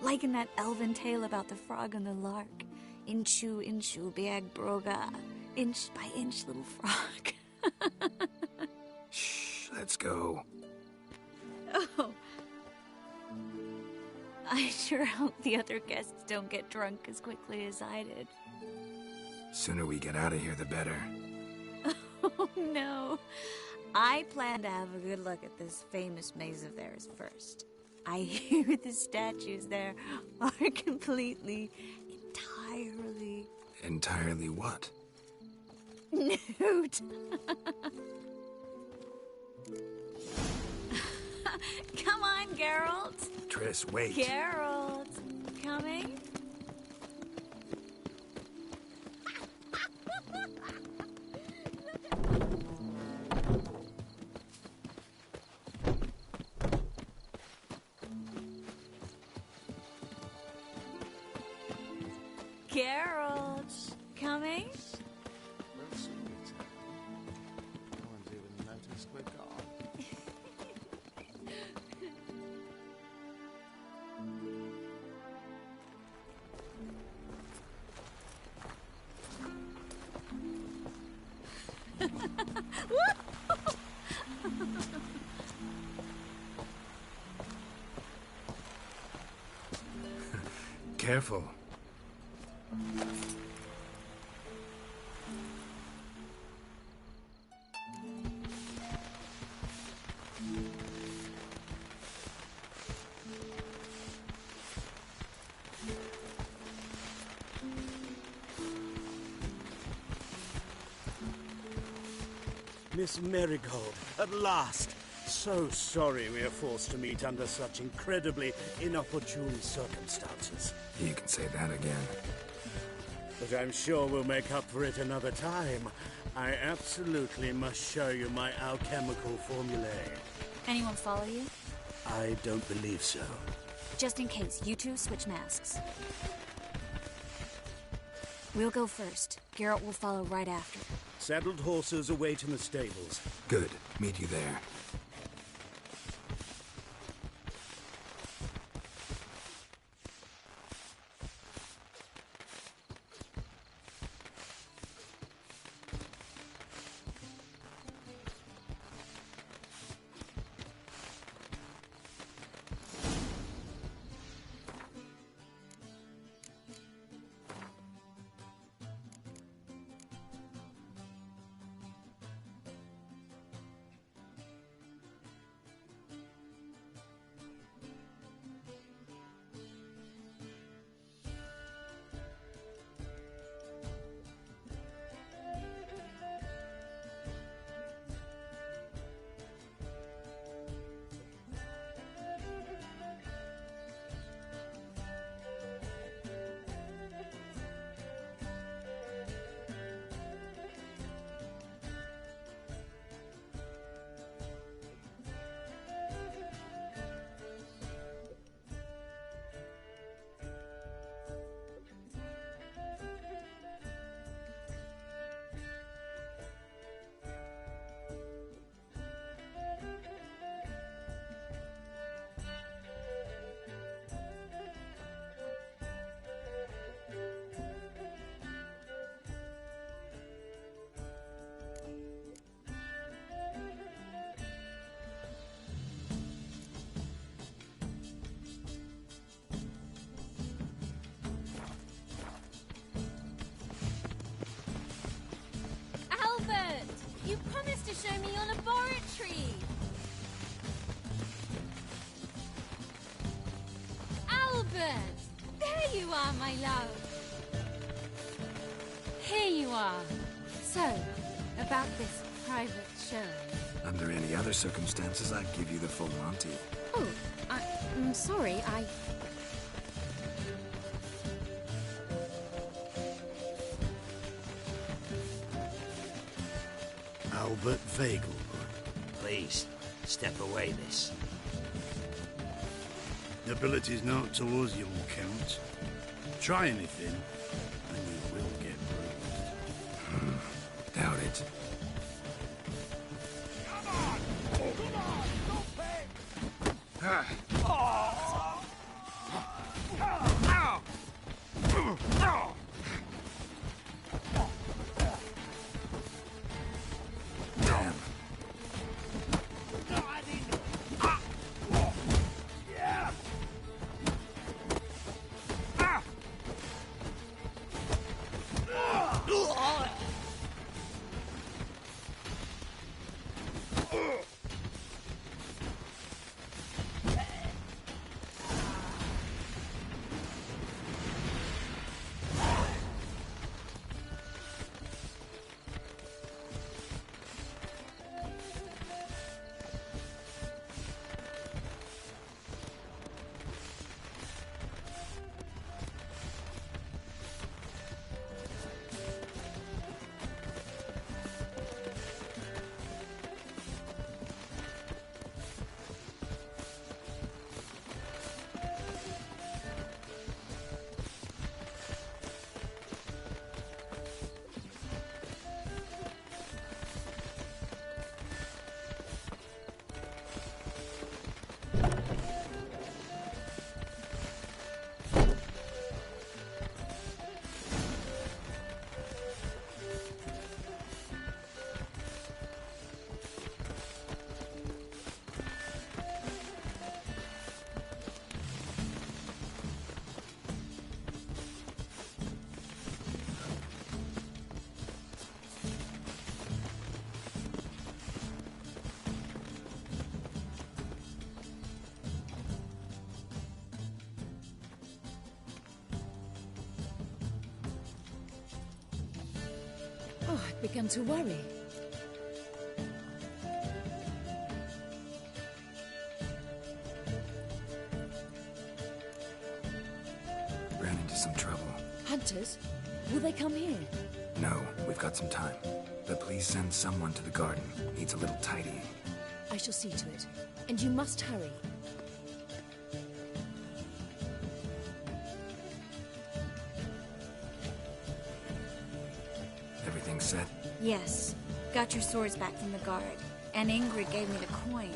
Like in that elven tale about the frog and the lark. Inchu, inchu, biag broga. Inch by inch, little frog. Shh, let's go. Oh. I sure hope the other guests don't get drunk as quickly as I did. Sooner we get out of here, the better. Oh, no. I plan to have a good look at this famous maze of theirs first. I hear the statues there are completely, entirely... Entirely what? Nude. Come on, Geralt. Triss, wait. Geralt, coming? Geralt, coming? We'll soon return. No one's even noticed we're gone. Careful. Miss Marigold, at last! So sorry we are forced to meet under such incredibly inopportune circumstances. You can say that again. But I'm sure we'll make up for it another time. I absolutely must show you my alchemical formulae. Anyone follow you? I don't believe so. Just in case, you two switch masks. We'll go first. Geralt will follow right after. Saddled horses await in the stables. Good. Meet you there. you are, my love. Here you are. So, about this private show. Under any other circumstances, I'd give you the full Monty. Oh, I'm sorry, Albert Vegelbud, please, step away, miss. Nobility's not towards you, Count. Try anything, and you will get bruised. Doubt it. Oh, I've begun to worry. Ran into some trouble. Hunters? Will they come here? No, we've got some time. But please send someone to the garden. Needs a little tidying. I shall see to it. And you must hurry. Everything set? Yes. Got your swords back from the guard. And Ingrid gave me the coin.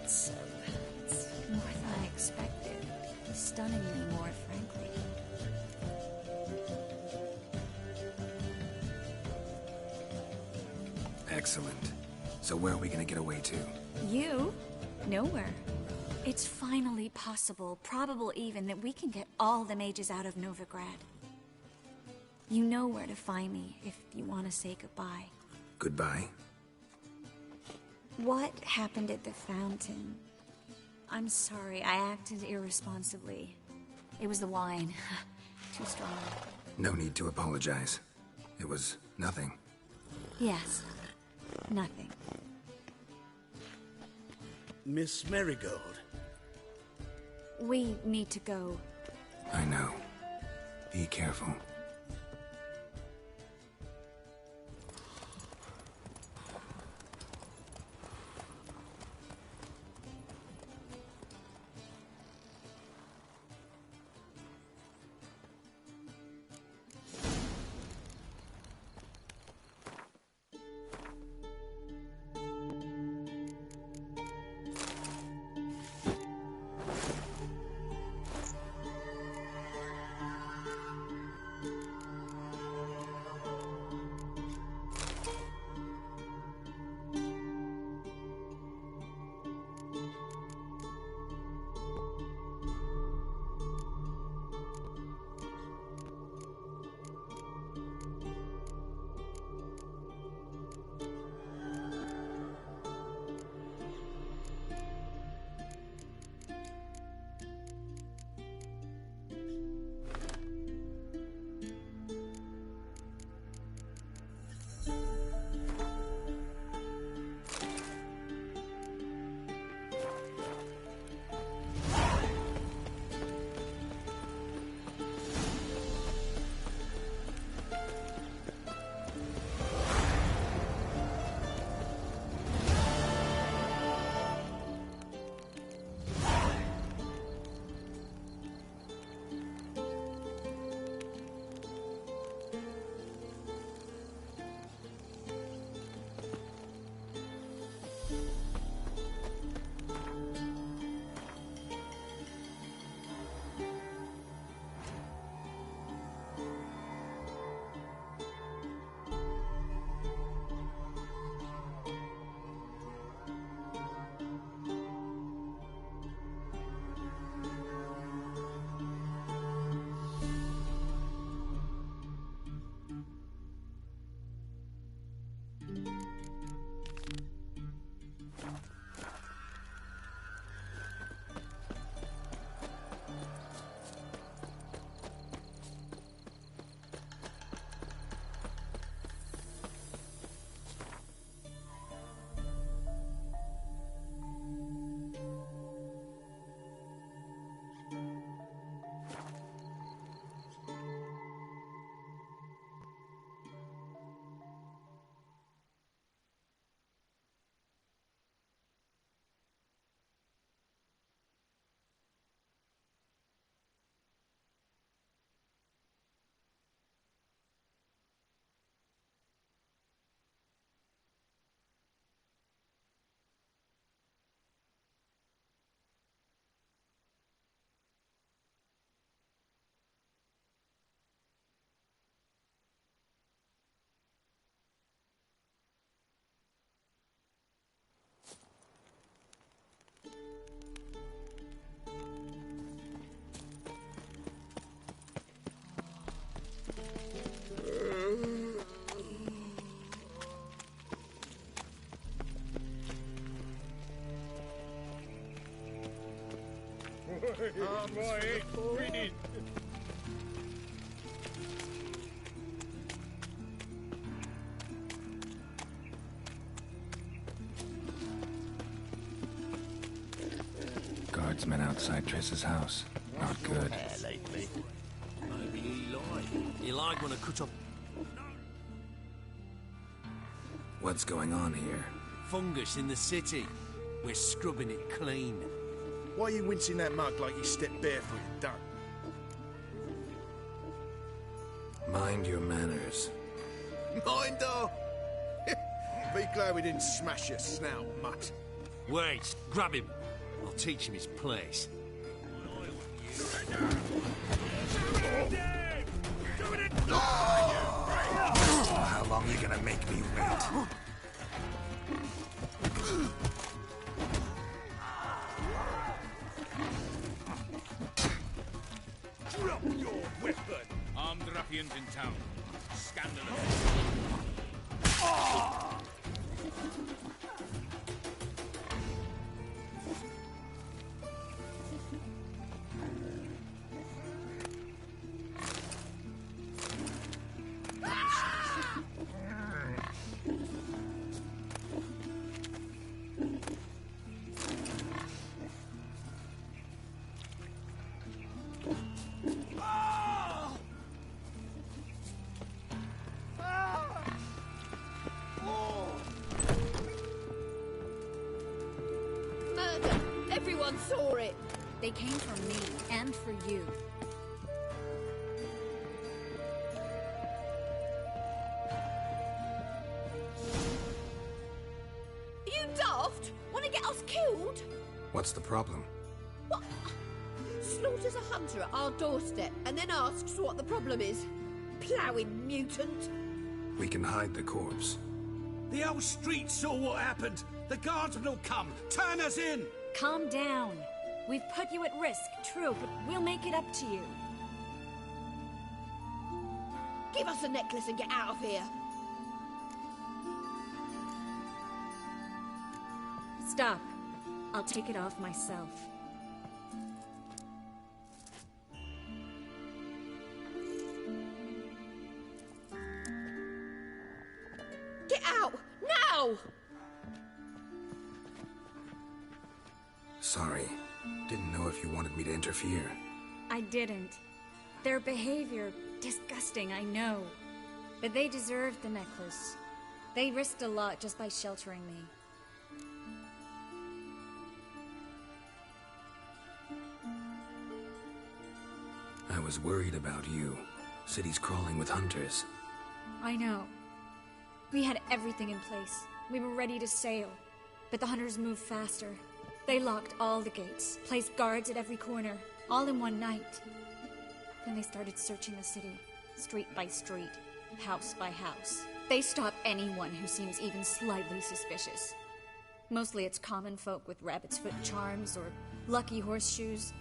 It's more than I expected. Stunningly more, frankly. Excellent. So where are we gonna get away to? You? Nowhere. It's finally possible, probable even, that we can get all the mages out of Novigrad. You know where to find me if you want to say goodbye. Goodbye? What happened at the fountain? I'm sorry, I acted irresponsibly. It was the wine. Too strong. No need to apologize. It was nothing. Yes. Nothing. Miss Marigold. We need to go. I know. Be careful. Guardsmen outside Triss's house. Not good. Lately. Maybe he lied. He lied when I cut off... What's going on here? Fungus in the city. We're scrubbing it clean. Why are you wincing that mug like you stepped barefoot in duck? Mind your manners. Mind, though? Be glad we didn't smash your snout, mutt. Wait, grab him. I'll teach him his place. How long are you gonna make me wait? Drop your weapon! Armed ruffians in town. Scandalous. Murder! Everyone saw it! They came from me, and for you. You daft? Want to get us killed? What's the problem? What? Slaughters a hunter at our doorstep and then asks what the problem is. Ploughing mutant. We can hide the corpse. The whole street saw what happened. The guardsmen will come. Turn us in. Calm down. We've put you at risk, true, but we'll make it up to you. Give us the necklace and get out of here. Stop. I'll take it off myself. Get out! Now! Sorry. Didn't know if you wanted me to interfere. I didn't. Their behavior, disgusting, I know. But they deserved the necklace. They risked a lot just by sheltering me. I was worried about you. City's crawling with hunters. I know. We had everything in place. We were ready to sail. But the hunters moved faster. They locked all the gates, placed guards at every corner, all in one night. Then they started searching the city, street by street, house by house. They stop anyone who seems even slightly suspicious. Mostly it's common folk with rabbit's foot charms or lucky horseshoes.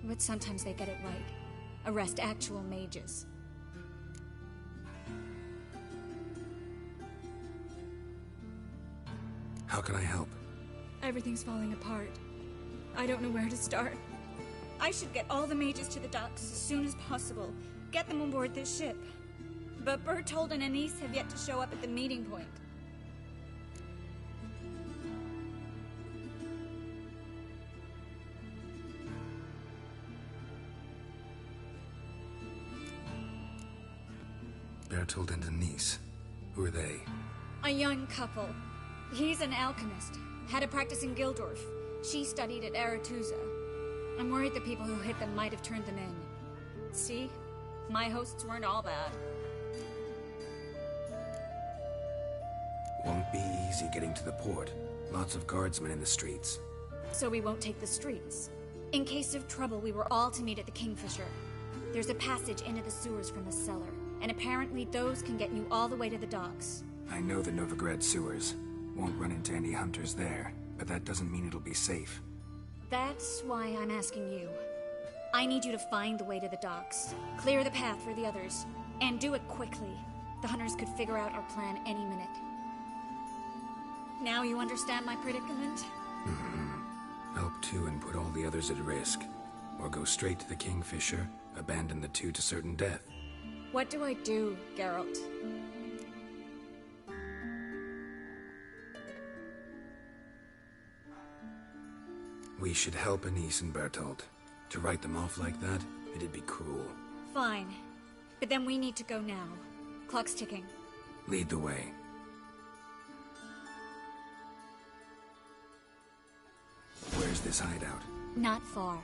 But sometimes they get it right. Arrest actual mages. How can I help? Everything's falling apart. I don't know where to start. I should get all the mages to the docks as soon as possible. Get them on board this ship. But Bertold and Anise have yet to show up at the meeting point. Bertold and Anise. Who are they? A young couple. He's an alchemist. Had a practice in Gildorf. She studied at Aretuza. I'm worried the people who hit them might have turned them in. See? My hosts weren't all bad. Won't be easy getting to the port. Lots of guardsmen in the streets. So we won't take the streets. In case of trouble, we were all to meet at the Kingfisher. There's a passage into the sewers from the cellar, and apparently those can get you all the way to the docks. I know the Novigrad sewers. Won't run into any hunters there, but that doesn't mean it'll be safe. That's why I'm asking you. I need you to find the way to the docks, clear the path for the others, and do it quickly. The hunters could figure out our plan any minute. Now you understand my predicament? Help too and put all the others at risk. or go straight to the Kingfisher, abandon the two to certain death. What do I do, Geralt? We should help Anise and Bertolt. To write them off like that, it'd be cruel. Fine. But then we need to go now. Clock's ticking. Lead the way. Where's this hideout? Not far.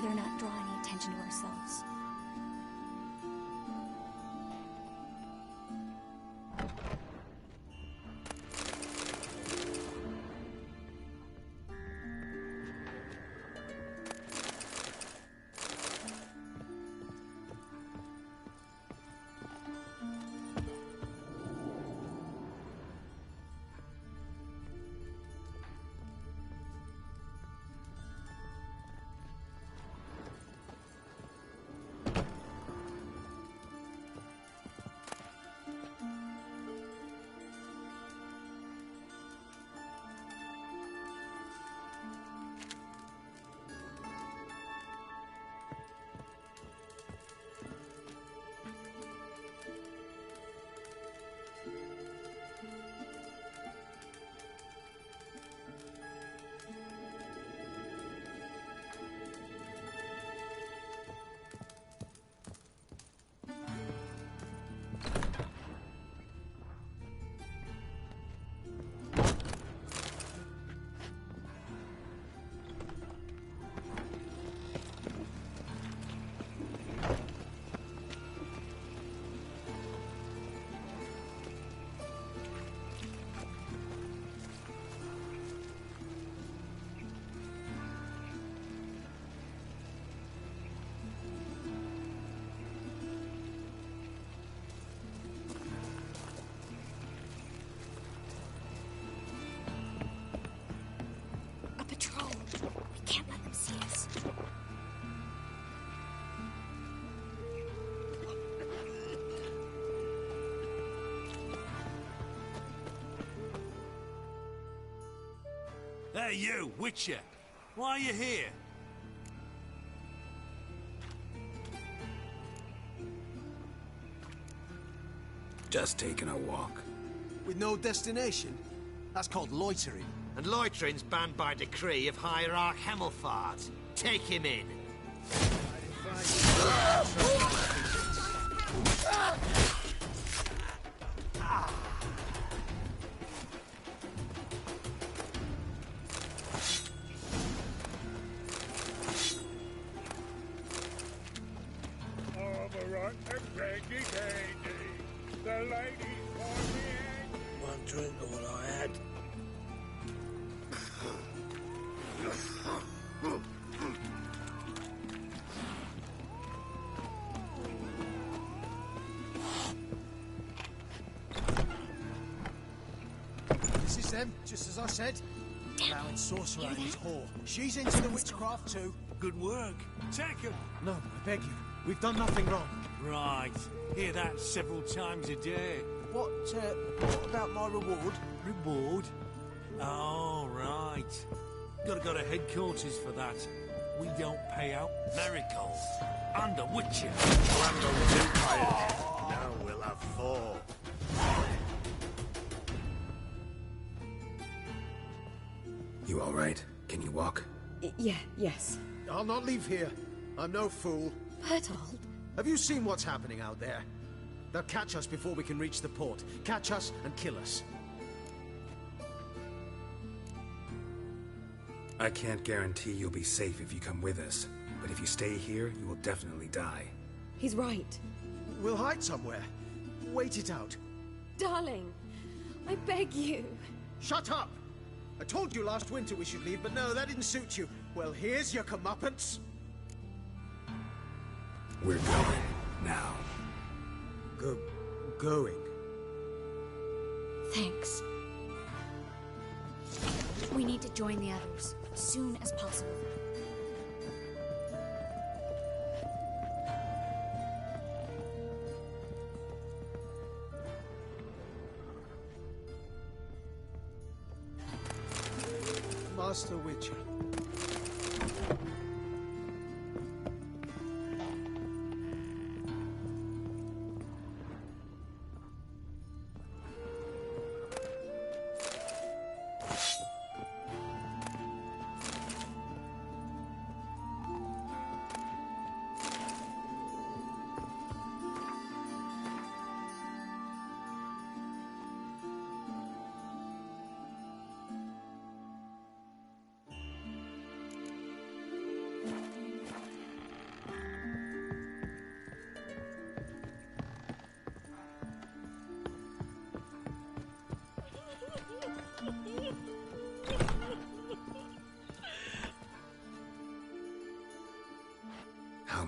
rather not draw any attention to ourselves. Hey, you, Witcher! Why are you here? Just taking a walk. With no destination? That's called loitering. And loitering's banned by decree of Hierarch Hemelfart. Take him in. Overrun and Peggy Katie. The ladies want me. One drink all I had. This is them, just as I said. Allowing sorcerer and his whore. She's into the witchcraft too. Good work. Take him. No, I beg you. We've done nothing wrong. Right. Hear that several times a day. What about my reward? Reward? Oh, right. Gotta go to headquarters for that. We don't pay out miracles. And a witcher. And a vampire. Now we'll have four. You all right? Can you walk? Yes. I'll not leave here. I'm no fool. Bertold? Have you seen what's happening out there? They'll catch us before we can reach the port. Catch us and kill us. I can't guarantee you'll be safe if you come with us, but if you stay here, you will definitely die. He's right. We'll hide somewhere. Wait it out. Darling, I beg you. Shut up! I told you last winter we should leave, but no, that didn't suit you. Well, here's your comeuppance. We're going now. Going? Thanks. We need to join the others, as soon as possible. Master Witcher.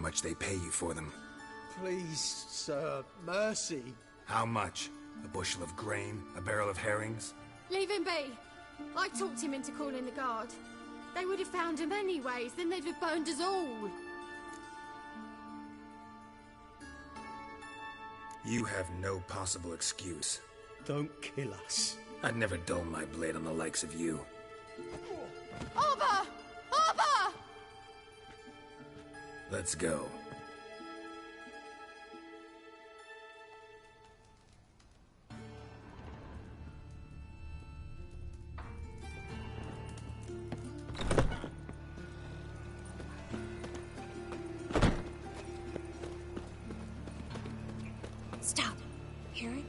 much they pay you for them. Please, sir, mercy. How much? A bushel of grain? A barrel of herrings? Leave him be. I talked him into calling the guard. They would have found him anyways, then they'd have burned us all. You have no possible excuse. Don't kill us. I'd never dull my blade on the likes of you. Arba! Arba! Let's go. Stop. Hear it?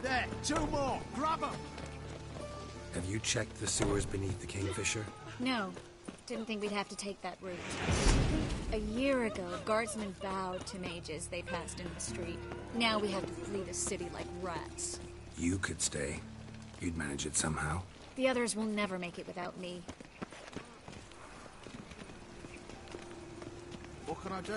There, 2 more. Grab them. Have you checked the sewers beneath the Kingfisher? No. Didn't think we'd have to take that route. A year ago, guardsmen bowed to mages they passed in the street. Now we have to flee the city like rats. You could stay. You'd manage it somehow. The others will never make it without me. What can I do?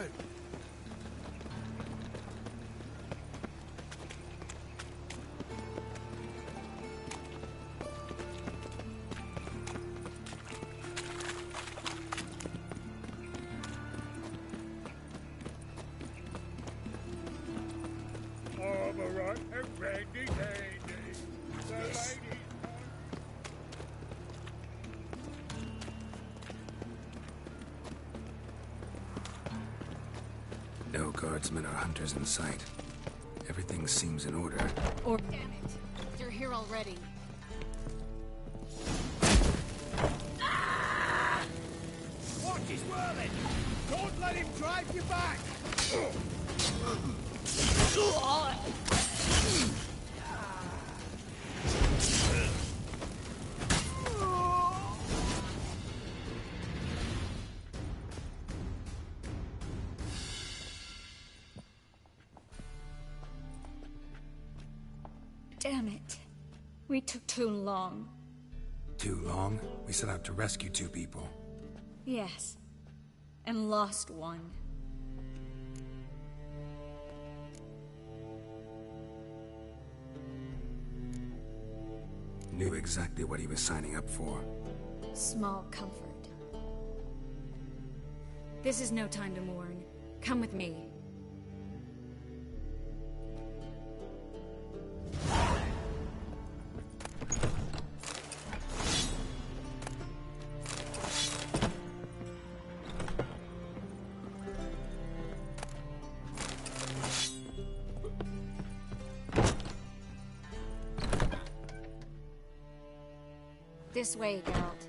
Armorite and Randy Dandy. The ladies. No guardsmen or hunters in sight. Everything seems in order. Or damn it, they're here already. Watch his whirling! Don't let him drive you back! Damn it. We took too long. Too long? We set out to rescue 2 people. Yes. And lost one. Knew exactly what he was signing up for. Small comfort. This is no time to mourn. Come with me. This way, Geralt.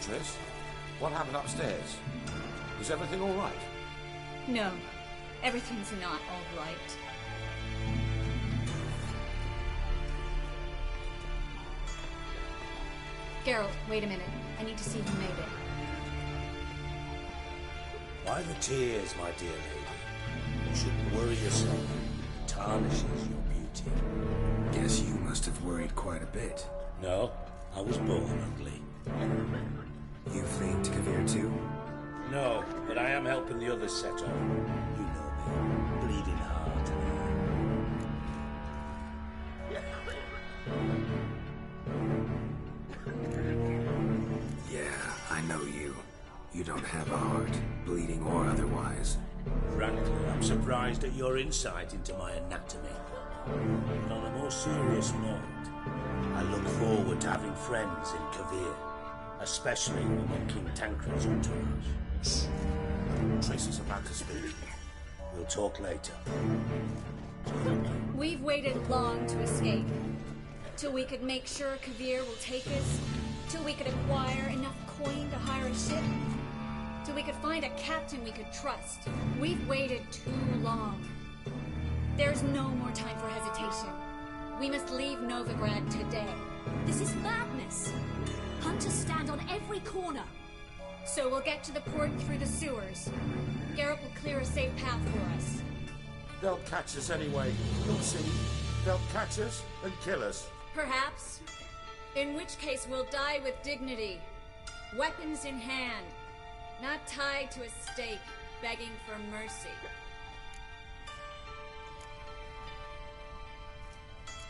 Triss, what happened upstairs? Is everything all right? No, everything's not all right. Geralt, wait a minute. I need to see who made it. Why the tears, my dear lady? You shouldn't worry yourself. It tarnishes your beauty. Guess you must have worried quite a bit. No, I was born ugly. You fleeing to Kavir too? No, but I am helping the others set off. You know me, bleeding heart. Yeah, I know you. You don't have a heart, bleeding or otherwise. Frankly, I'm surprised at your insight into my anatomy. But on a more serious note, I look forward to having friends in Kavir. Especially when King Tancred's entourage. Triss is about to speak. We'll talk later. We've waited long to escape. Till we could make sure Kavir will take us. Till we could acquire enough coin to hire a ship. till we could find a captain we could trust. We've waited too long. There's no more time for hesitation. We must leave Novigrad today. This is madness. Hunters stand on every corner. So we'll get to the port through the sewers. Garrett will clear a safe path for us. They'll catch us anyway. You'll see. They'll catch us and kill us. Perhaps. In which case we'll die with dignity. Weapons in hand. Not tied to a stake, begging for mercy.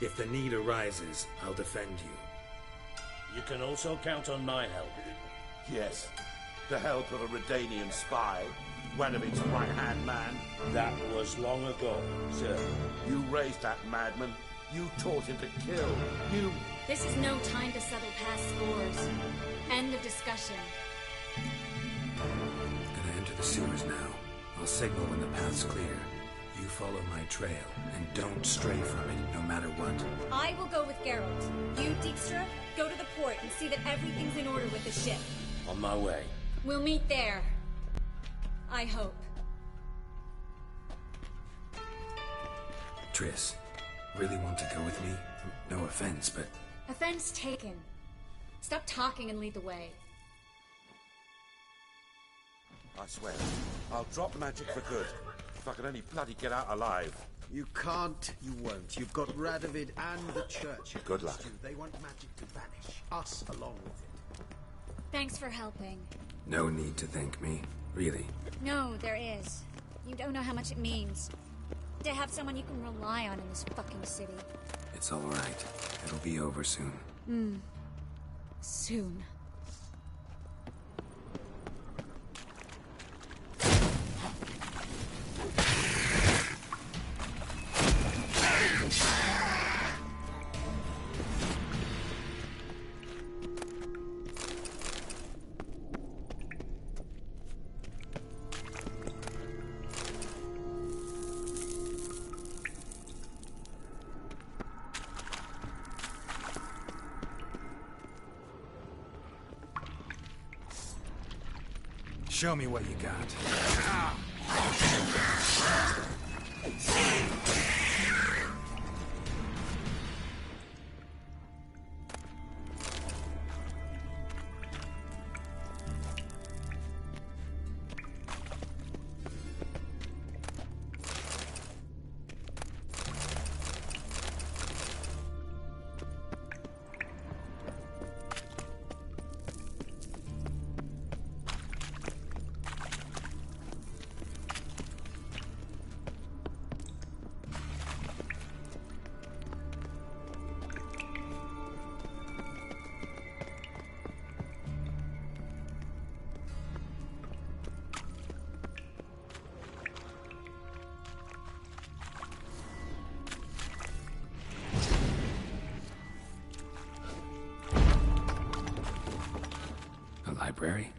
If the need arises, I'll defend you. You can also count on my help. Yes. The help of a Redanian spy. Wenavin's right-hand man. That was long ago, sir. You raised that madman. You taught him to kill. You... This is no time to settle past scores. End of discussion. Gonna enter the sewers now. I'll signal when the path's clear. You follow my trail, and don't stray from it, no matter what. I will go with Geralt. You, Dijkstra, go to the port and see that everything's in order with the ship. On my way. We'll meet there. I hope. Triss, really want to go with me? No offense, but... Offense taken. Stop talking and lead the way. I swear, I'll drop magic for good. If I can only bloody get out alive. You can't, you won't. You've got Radovid and the church. Good luck. They want magic to vanish. Us along with it. Thanks for helping. No need to thank me, really. No, there is. You don't know how much it means. To have someone you can rely on in this fucking city. It's all right. It'll be over soon. Soon. Show me what you got. Library?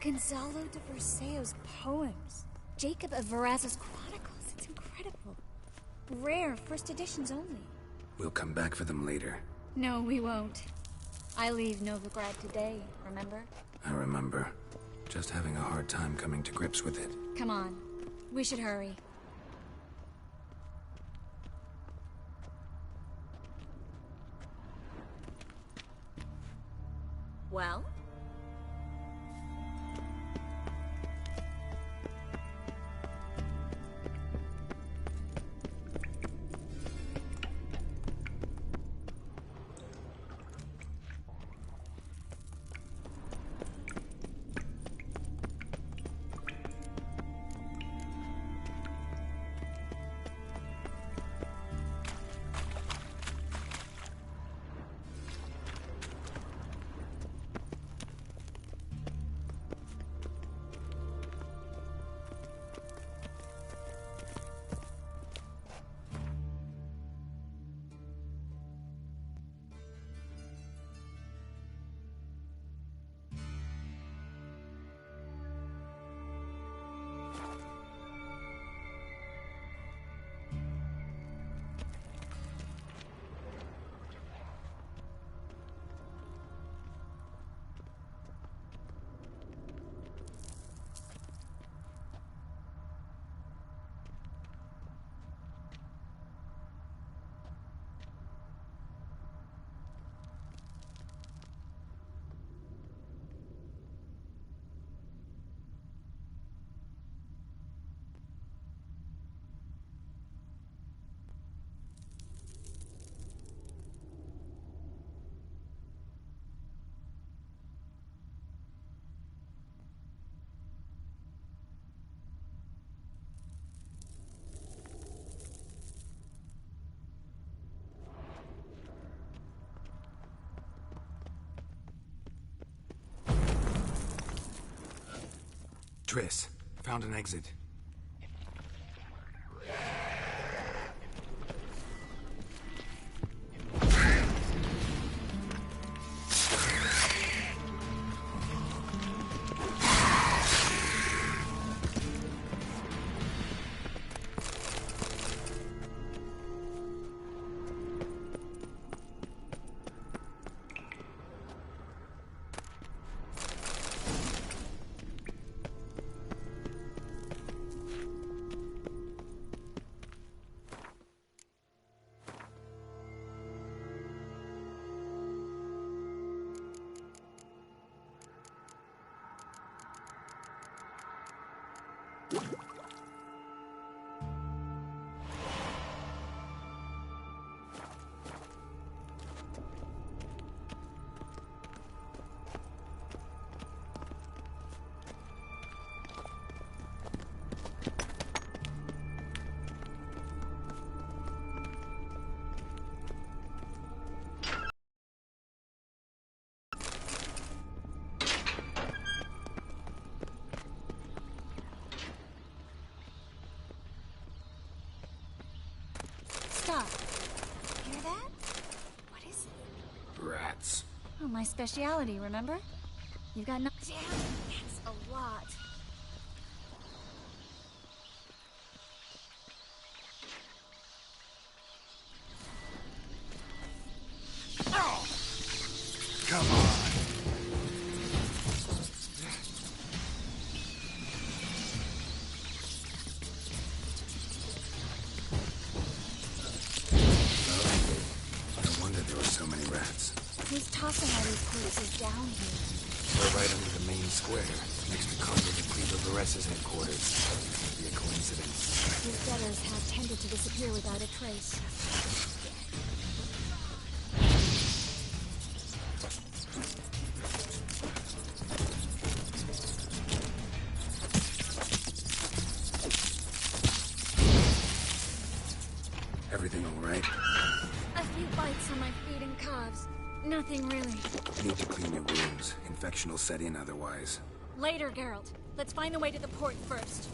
Gonzalo de Berceo's poems. Jacob of Verraz's Chronicles. It's incredible. Rare, first editions only. We'll come back for them later. No, we won't. I leave Novigrad today, remember? I remember. Just having a hard time coming to grips with it. Come on. We should hurry. Well? Triss, found an exit. Stop. Hear that? What is it? Rats. Oh, my speciality, remember? You've got no... Damn, that's a lot. Come on. No wonder there were so many rats. Who's tossing all these corpses down here? We're right under the main square, next to Conde de Cleaver Vares's headquarters. Can't be a coincidence. His debtors have tended to disappear without a trace. Everything all right? A few bites on my feet and calves. Nothing really. Need to clean your wounds. Infection will set in otherwise. Later, Geralt. Let's find the way to the port first.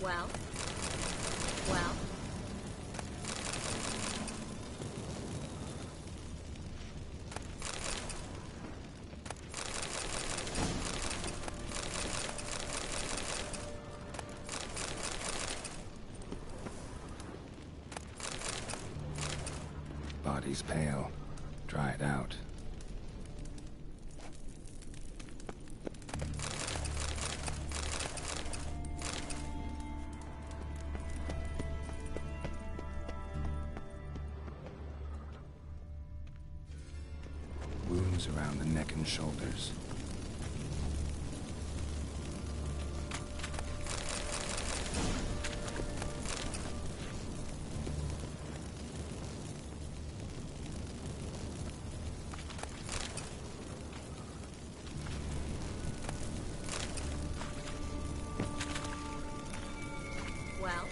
Well? Well? Body's pale, dried out. Wounds around the neck and shoulders. Well?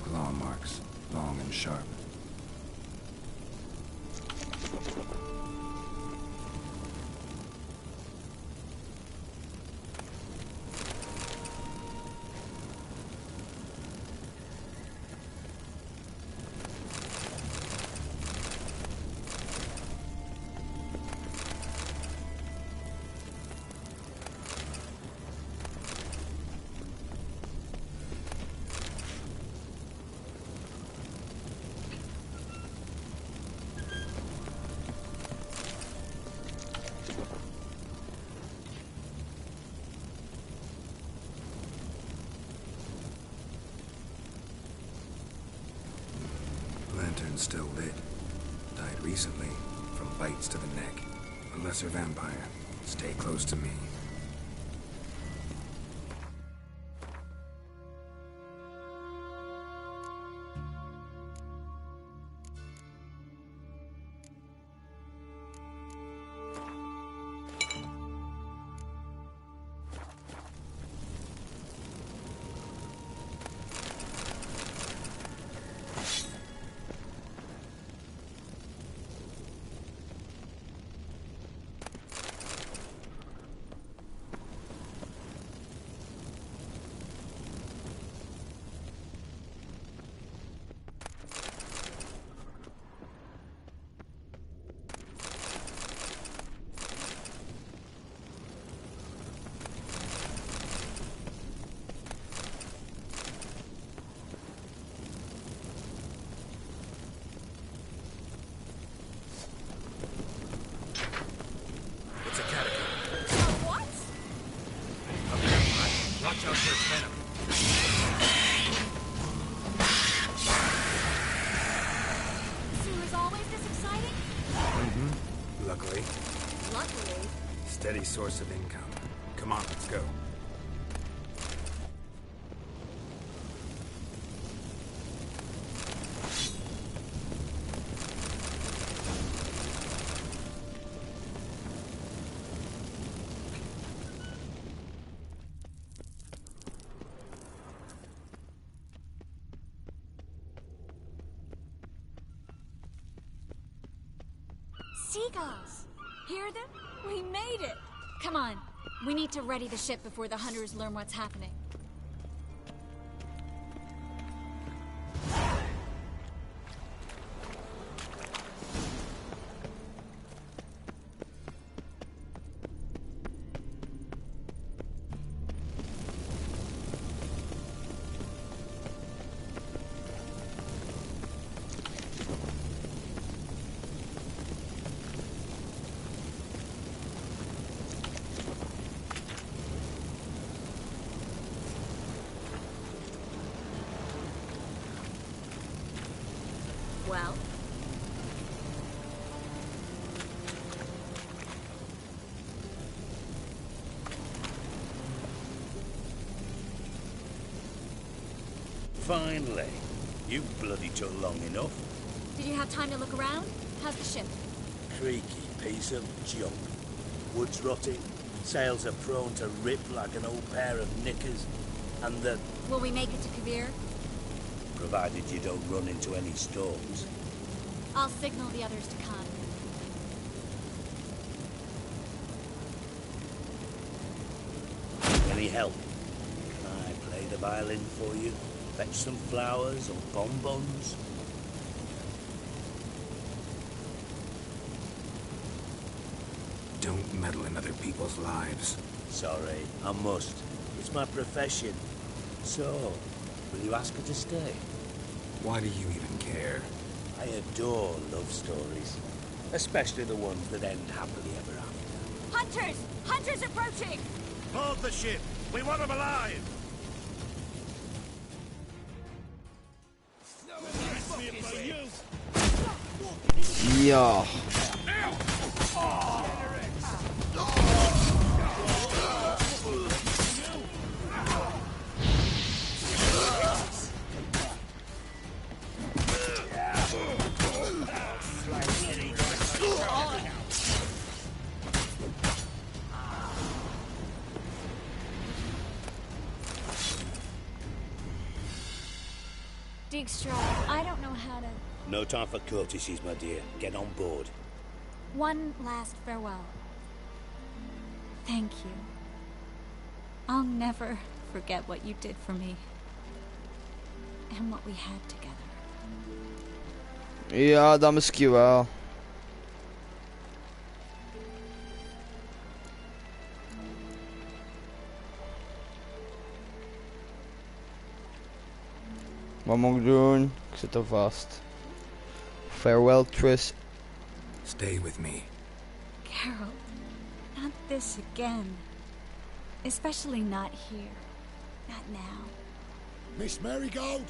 Claw marks, long and sharp. Lantern's still lit. Died recently, from bites to the neck. A lesser vampire. Stay close to me. Watch out for its venom. Sewer's always this exciting? Mm-hmm. Luckily. Luckily? Steady source of income. Come on, let's go. Seagulls! Hear them? We made it! Come on. We need to ready the ship before the hunters learn what's happening. Well? Finally. You bloody took long enough. Did you have time to look around? How's the ship? Creaky piece of junk. Wood's rotting. Sails are prone to rip like an old pair of knickers. And the... Will we make it to Kavir? Provided you don't run into any storms. I'll signal the others to come. any help? Can I play the violin for you? Fetch some flowers or bonbons? Don't meddle in other people's lives. Sorry, I must. It's my profession. So, will you ask her to stay? Why do you even care? I adore love stories. Especially the ones that end happily ever after. Hunters! Hunters approaching! Hold the ship! We want them alive! Ja. Dijkstra, I don't know how to... No time for courtesies, my dear. Get on board. One last farewell. Thank you. I'll never forget what you did for me. And what we had together. Ja, dat misschien wel. Wat moet ik doen? Ik zit er vast. Farewell, Triss. Stay with me. Geralt, not this again. Especially not here. Not now. Miss Marigold,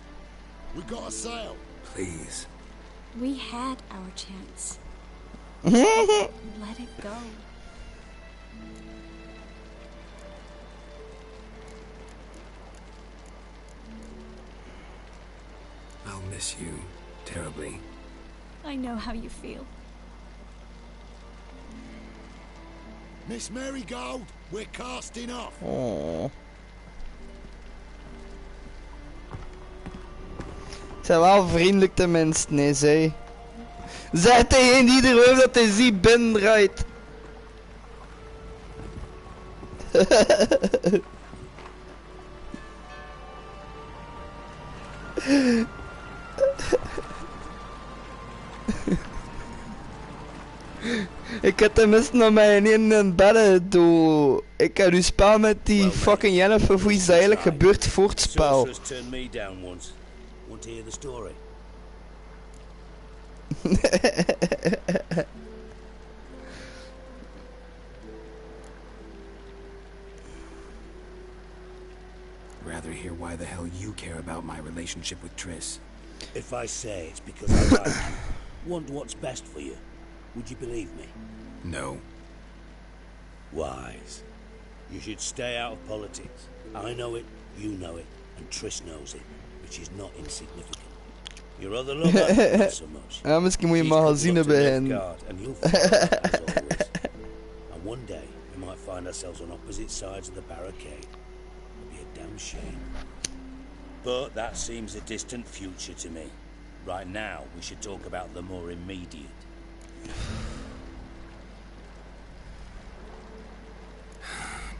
we got a sail. Please. We had our chance. Let it go. I'll miss you terribly. I know how you feel. Miss Marigold, we're casting off. Oh. Zijn wel vriendelijk tenminste, nee, zij. Zeg tegen iedereen dat hij ziet binnendraait. Ik had tenminste naar mij in bedden toe. Ik heb nu spel met die fucking Jennifer. Hoe is dat eigenlijk gebeurd voor het spel? Want to hear the story? Rather hear why the hell you care about my relationship with Triss. If I say it's because I like you, want what's best for you, would you believe me? No. Wise. You should stay out of politics. I know it, you know it, and Triss knows it, which is not insignificant. Your other lover, not so much. Ja, misschien moet je maar gaan zien bij hen. And one day, we might find ourselves on opposite sides of the barricade. It'll be a damn shame. But that seems a distant future to me. Right now, we should talk about the more immediate.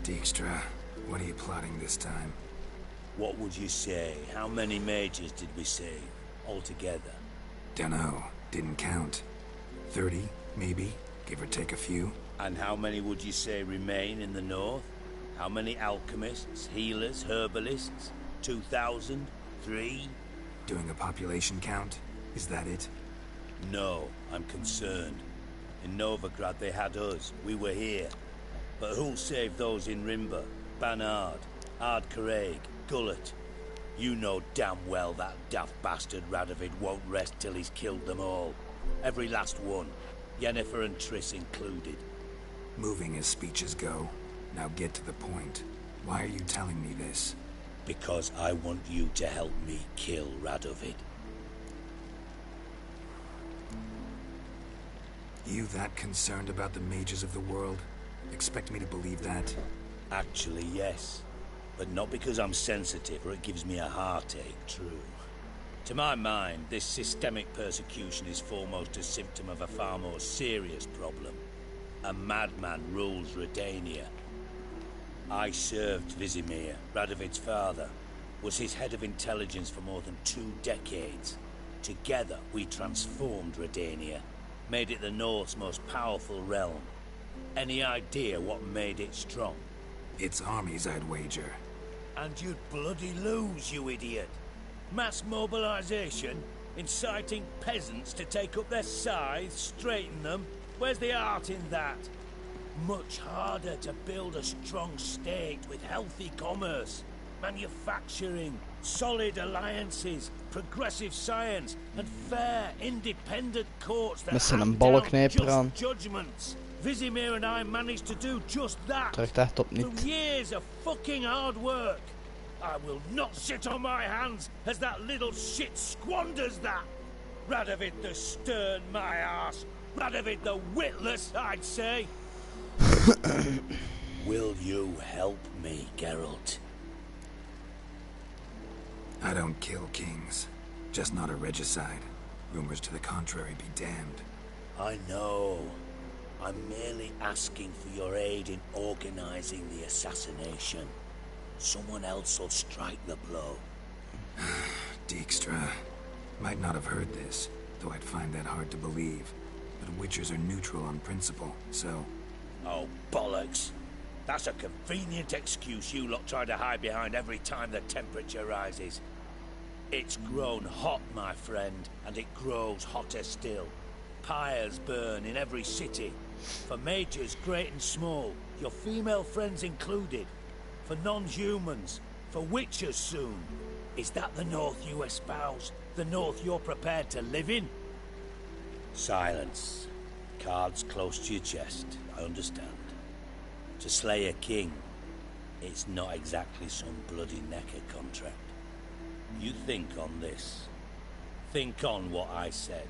Dijkstra, what are you plotting this time? What would you say? How many mages did we save altogether? Dunno. Didn't count. 30, maybe, give or take a few. And how many would you say remain in the north? How many alchemists, healers, herbalists? 2,000? 3? Doing a population count? Is that it? No, I'm concerned. In Novigrad they had us. We were here. But who'll save those in Rimba? Banard, Ardcaraig, Gullet? You know damn well that daft bastard Radovid won't rest till he's killed them all. Every last one. Yennefer and Triss included. Moving as speeches go. Now get to the point. Why are you telling me this? Because I want you to help me kill Radovid. You that concerned about the mages of the world? Expect me to believe that? Actually, yes. But not because I'm sensitive or it gives me a heartache, true. To my mind, this systemic persecution is foremost a symptom of a far more serious problem. A madman rules Redania. I served Vizimir, Radovid's father. Was his head of intelligence for more than 2 decades. Together, we transformed Redania, made it the North's most powerful realm. Any idea what made it strong? Its armies, I'd wager. And you'd bloody lose, you idiot. Mass mobilization, inciting peasants to take up their scythes, straighten them. Where's the art in that? Much harder to build a strong state with healthy commerce, manufacturing, solid alliances, progressive science, and fair, independent courts that hand down just judgments. Vizimir and I managed to do just that through years of fucking hard work. I will not sit on my hands as that little shit squanders that. Radovid the stern, my ass. Radovid the witless, I'd say. Will you help me, Geralt? I don't kill kings. Just not a regicide. Rumors to the contrary be damned. I know. I'm merely asking for your aid in organizing the assassination. Someone else will strike the blow. Dijkstra. Might not have heard this, though I'd find that hard to believe. But Witchers are neutral on principle, so... Oh, bollocks. That's a convenient excuse you lot try to hide behind every time the temperature rises. It's grown hot, my friend, and it grows hotter still. Pyres burn in every city. For mages great and small, your female friends included. For non-humans, for Witchers soon. Is that the North you espouse? The North you're prepared to live in? Silence. Cards close to your chest, I understand. To slay a king, it's not exactly some bloody necker contract. You think on this. Think on what I said.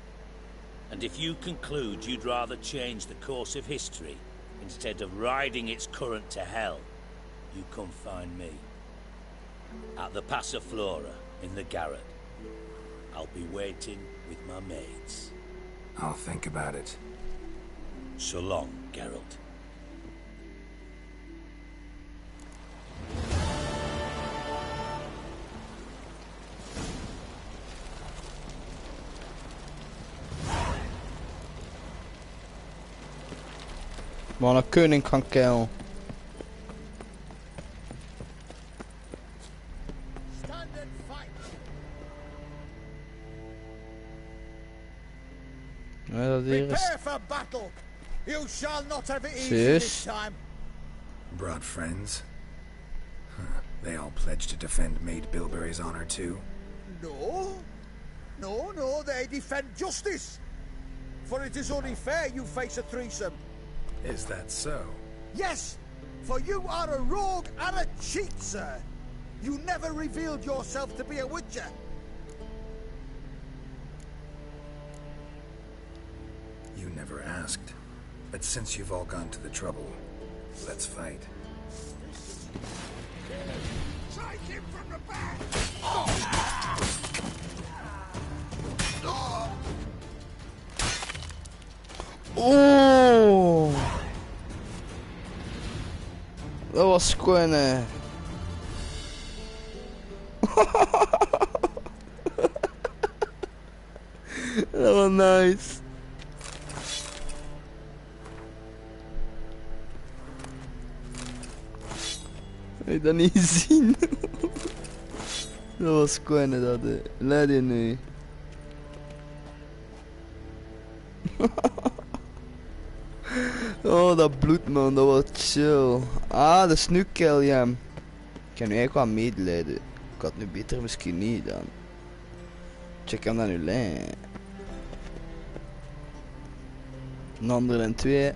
And if you conclude you'd rather change the course of history instead of riding its current to hell, you come find me. At the Passiflora in the garret. I'll be waiting with my mates. I'll think about it. So long, Geralt. Maar een koning kan killen. Prepare for battle. You shall not have it easy this time. Brought friends? Huh. They all pledged to defend Maid Bilberry's honor too? No. No, they defend justice. For it is only fair you face a threesome. Is that so? Yes, for you are a rogue and a cheat, sir. You never revealed yourself to be a Witcher. You never asked. But since you've all gone to the trouble, let's fight. Strike him from the back! Oeh! Dat was gewoon dat was nice. Heb je dat niet gezien? Dat was gewoon dat laat je nu. Oh, dat bloed man, dat was chill. Ah, de snoekkel, ja. Ik kan nu eigenlijk wel medelijden. Ik had nu beter misschien niet dan. Check hem dan nu lijn. Een ander en 2.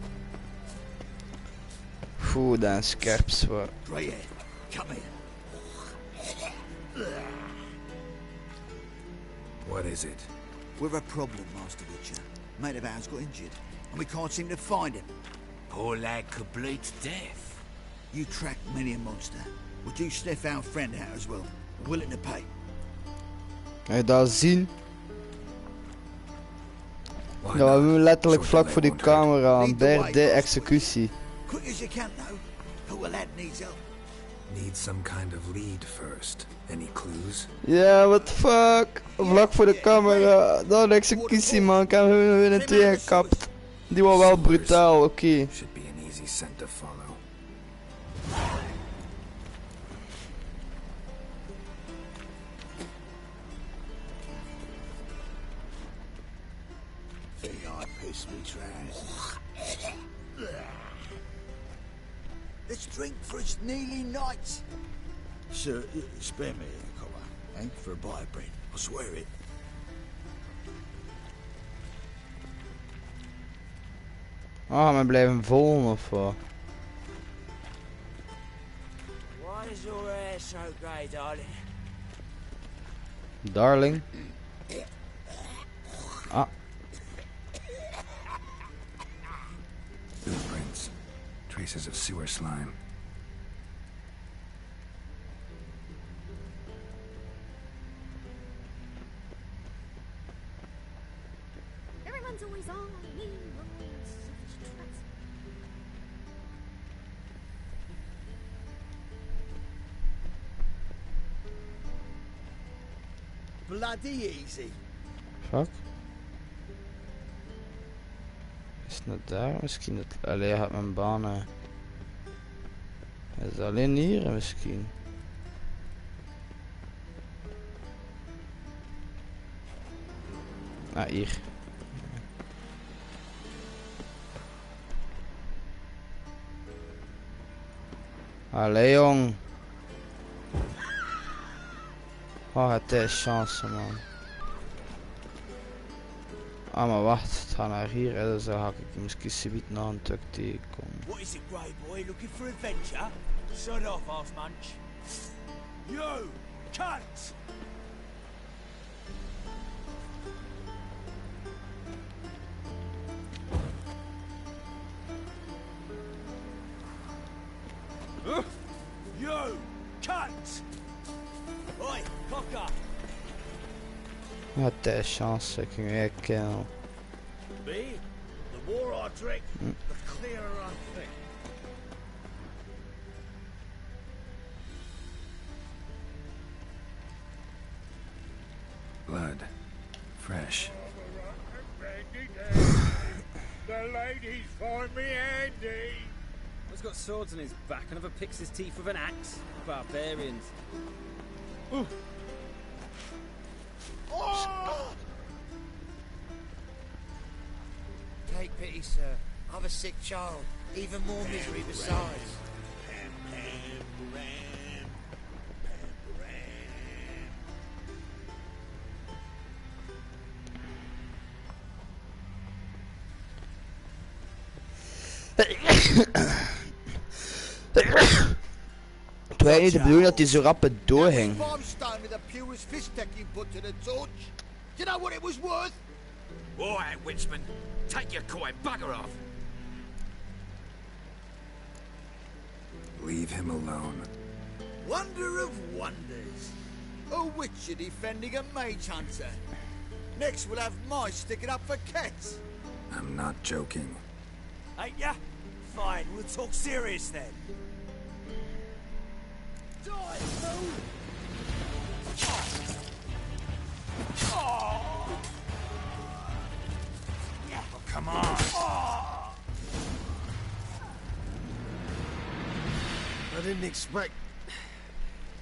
Oeh, dat is scherp zwaar. What is it? We've a problem, Master Witcher. Mate of ours got injured, and we can't seem to find him. Poor lad could bleed to death. You tracked many a monster. Would you sniff our friend out as well? We're willing to pay. Kan je dat zien? Ja, we hebben letterlijk vlak voor die camera een derde executie. Quick as you can, though. Poor lad needs help. Need some kind of lead first. Any clues? Ja, what the fuck? Vlak voor de camera. Dat executie, man. Ik heb hun in twee gekapt. Die was wel brutaal, oké. Should be an easy scent to follow. Let's drink for its nearly night. Sir, spare me a copper, eh? For a bite of bread. I swear it. Ah, we blijven vol of wat? Why is your hair so grey, darling? Darling? Ah. Footprints. Traces of sewer slime. Everyone's always on me. Bloody easy. Fuck. Is het daar? Misschien het... Allee, hij gaat mijn banen. Hij is alleen hier misschien. Ah, hier. Allee, jong. Oh, het is chance, man. Ah, maar wacht, het gaat naar hier, hè, dus dan ga ik misschien subiet naar een tuk tegenkomen. What is it, grey boy? Looking for adventure? Shut off, ass munch. You! Cunt! You! Cunt! Oi, cocker! Het is chance, ik kan weer killen. Me? The more I drink, the clearer I think. Blood. Fresh. The ladies find me handy. He's got swords on his back and never picks his teeth with an axe. Barbarians. Ooh. Oh! Take pity, sir. I've a sick child. Even more misery besides. Het was niet de bedoeling dat hij zo rap doorging. Farmstone with the purest fish deck you put to the torch. Do you know what it was worth? All right, Witchman. Take your coin, bugger off. Leave him alone. Wonder of wonders. A witcher defending a mage hunter. Next we'll have mice sticking up for cats. I'm not joking. Ain't ya? Fine, we'll talk serious then. Die, fool! Oh, come on. I didn't expect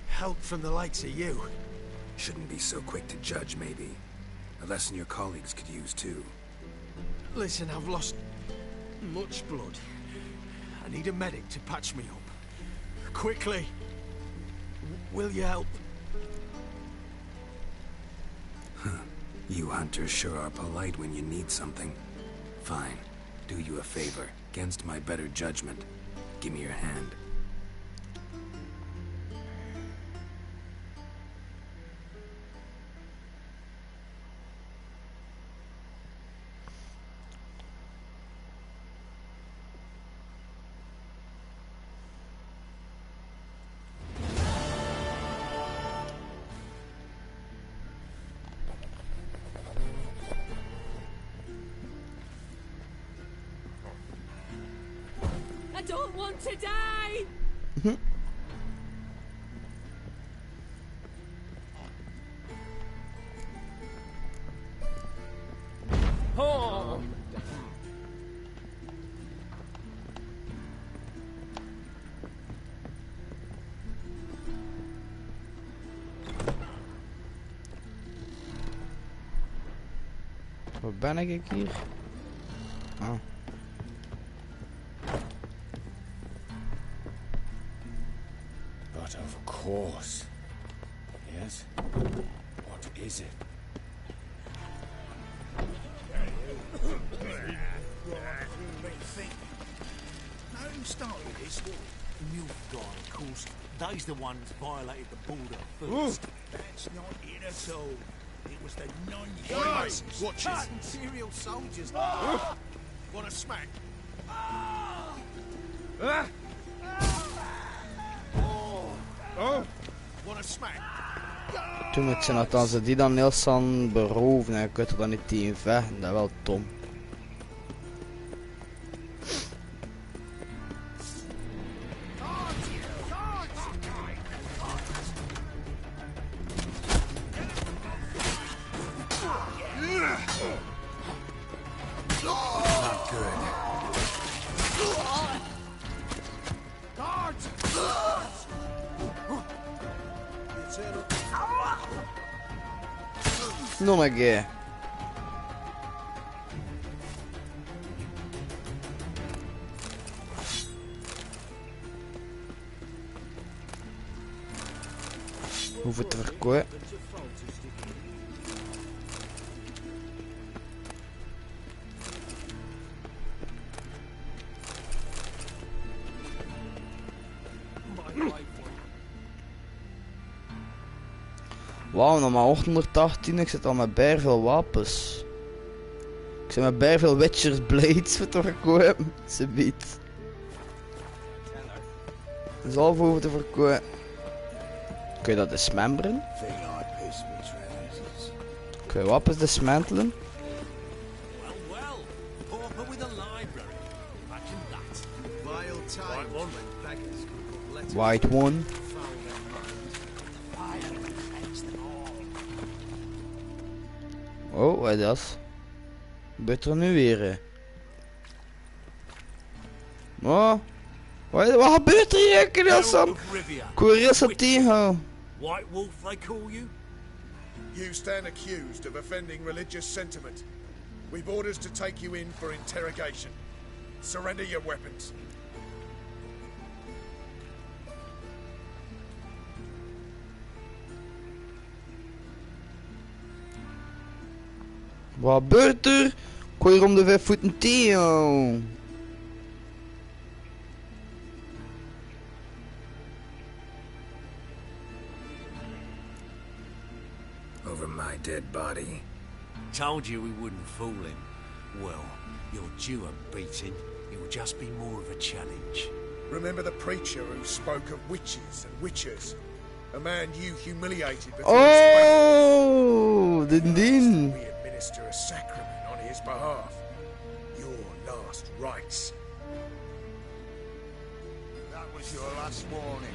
help from the likes of you. Shouldn't be so quick to judge, maybe. A lesson your colleagues could use, too. Listen, I've lost much blood. I need a medic to patch me up. Quickly. Will you help? You hunters sure are polite when you need something. Fine. Do you a favor. Against my better judgment. Give me your hand. I don't want to die! Waar ben ik hier? Oh. But of course. Yes? What is it? Now who started this? Nilfgaard, of course. They's the ones violated the border first. That's not it at all. It was the Guys, watch it. Imperial soldiers. Want a smack? Want a smack? Toen moet zijn dat als ze die dan Nilsson beroven en kunt er dan niet tegen vechten, dat is wel dom. Nog een keer. Hoeveel te verkopen? Wauw, nog maar 818, ik zit al met bij veel wapens. Ik zit met bij veel Witcher's Blades voor te verkopen, ze biedt. Zalf over te verkopen. Kun je dat dismemberen? Kun je wapens dismantelen? White one. Oh, wat is dat? Gebeurt er nu weer? Oh, wat gebeurt er hier? Ik wil Sam. Couriers op tegenhouden. White Wolf, they call you? You stand accused of offending religious sentiment. We've orders to take you in for interrogation. Surrender your weapons. Wat gebeurt er? Ik gooi hier om de 5 voeten tegen. Over my dead body. Told you we wouldn't fool him. Well, you're due a beating. It will just be more of a challenge. Remember the preacher who spoke of witches and witchers? A man you humiliated before Oh, the din. We administer a sacrament on his behalf. Your last rites. That was your last warning.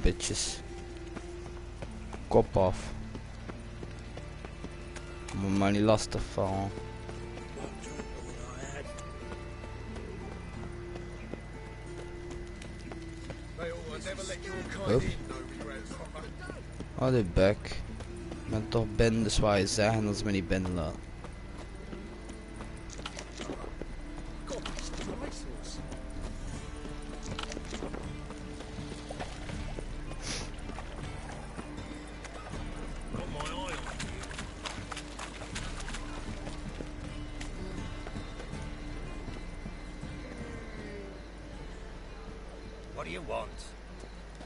Bitches. Kop af. Moet maar niet lastig vallen. Hup. Oh, die bek. Ik ben toch binnen, dus wat je zeggen als ze me niet binnen laten. What do you want?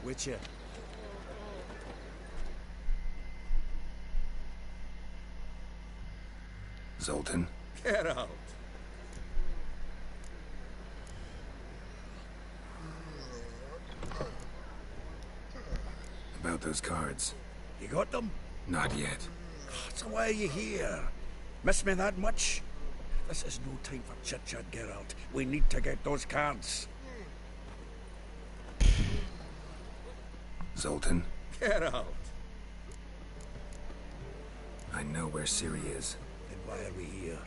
Witcher. Zoltan? Get out. About those cards. You got them? Not yet. So why are you here? Miss me that much? This is no time for chit-chat, Geralt. We need to get those cards. Zoltan? Get out. I know where Ciri is. Then why are we here?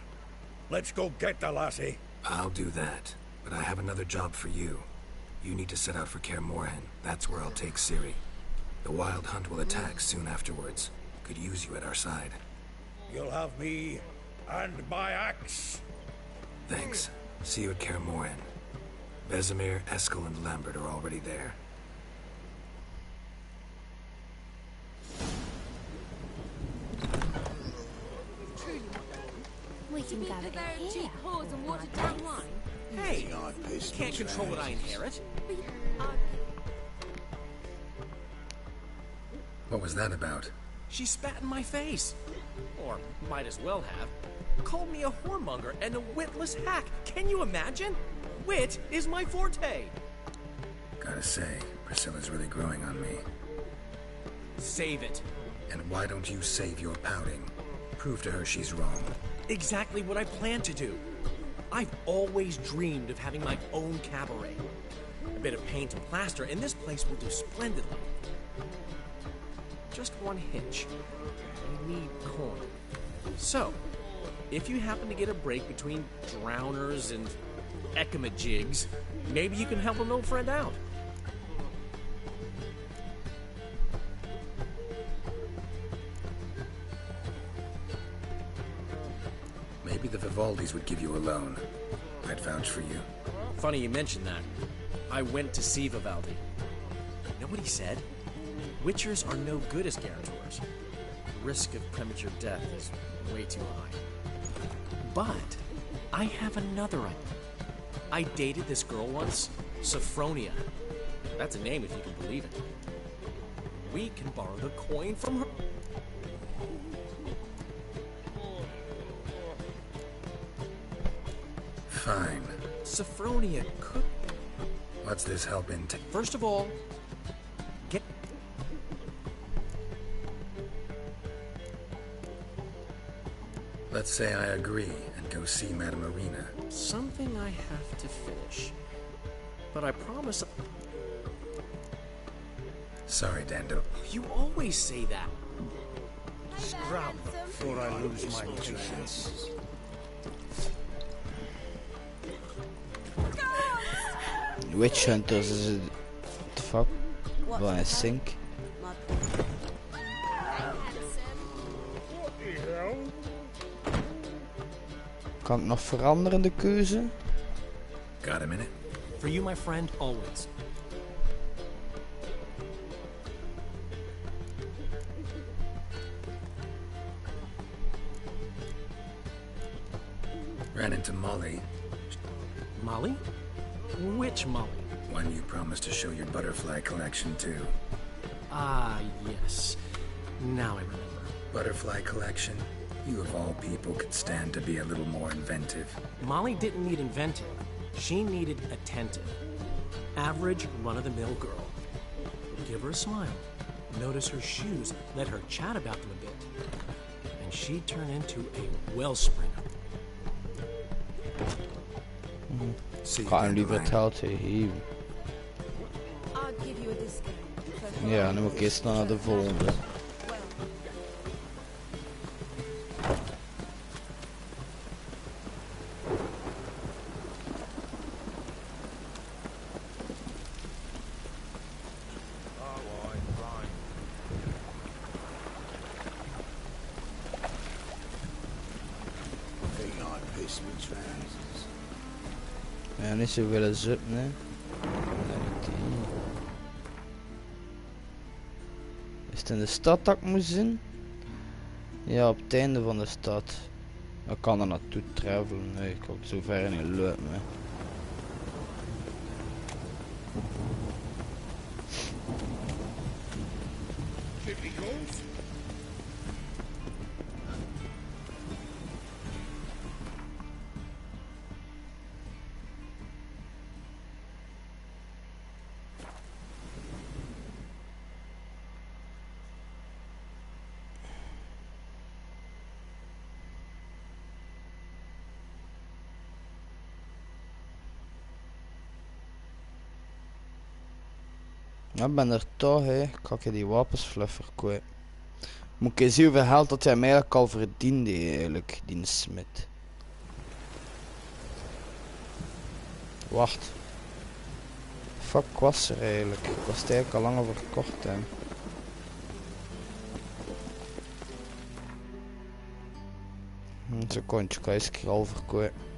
Let's go get the lassie. I'll do that, but I have another job for you. You need to set out for Kaer Morhen. That's where I'll take Ciri. The Wild Hunt will attack soon afterwards. Could use you at our side. You'll have me and my axe. Thanks. See you at Kaer Morhen. Vesemir, Eskel, and Lambert are already there. We can go over here. And water down wine. Hey, can't control what I inherit. What was that about? She spat in my face. Or might as well have. Called me a whoremonger and a witless hack. Can you imagine? Wit is my forte. Gotta say, Priscilla's really growing on me. Save it. And why don't you save your pouting? Prove to her she's wrong. Exactly what I plan to do. I've always dreamed of having my own cabaret. A bit of paint and plaster, and this place will do splendidly. Just one hitch. I need coin. So, if you happen to get a break between drowners and ekamajigs, maybe you can help an old friend out. Maybe the Vivaldis would give you a loan. I'd vouch for you. Funny you mention that. I went to see Vivaldi. Know what he said? Witchers are no good as guarantors. The risk of premature death is way too high. But I have another idea. I dated this girl once, Sophronia. That's a name if you can believe it. We can borrow the coin from her. Fine. Sophronia could... What's this help into? First of all, get... Let's say I agree and go see Madame Arena. Something I have to finish. But I promise... Sorry, Dando. You always say that. Scrap before I lose my patience. Witch Hunters is it? What the fuck? Wat een sink. Kan ik nog veranderen de keuze? Got a minute? For you, my friend, always. Ran into Molly. Molly? Which Molly? One you promised to show your butterfly collection to. Ah, yes. Now I remember. Butterfly collection? You of all people could stand to be a little more inventive. Molly didn't need inventive. She needed attentive. Average, run-of-the-mill girl. Give her a smile. Notice her shoes. Let her chat about them a bit. And she'd turn into a wellspring. Ik ga hem liever het geld geven. Ja, nu moet ik eerst naar de volgende. Ja, niet zo willen zuppen, hè. Is het in de stad dat ik moet zien? Ja, op het einde van de stad. Ik kan er naartoe travelen, nee, ik kan zo ver niet lopen, hè. Ja, ik ben er toch, hè. Ik ga die wapensfluffer kwijt. Moet ik eens zien hoeveel geld dat hij mij eigenlijk al verdiende eigenlijk, die smid. Wacht. Fuck was er eigenlijk? Ik was het eigenlijk al lang over verkocht hè. Een secondje, ik ga eens een keer al verkopen.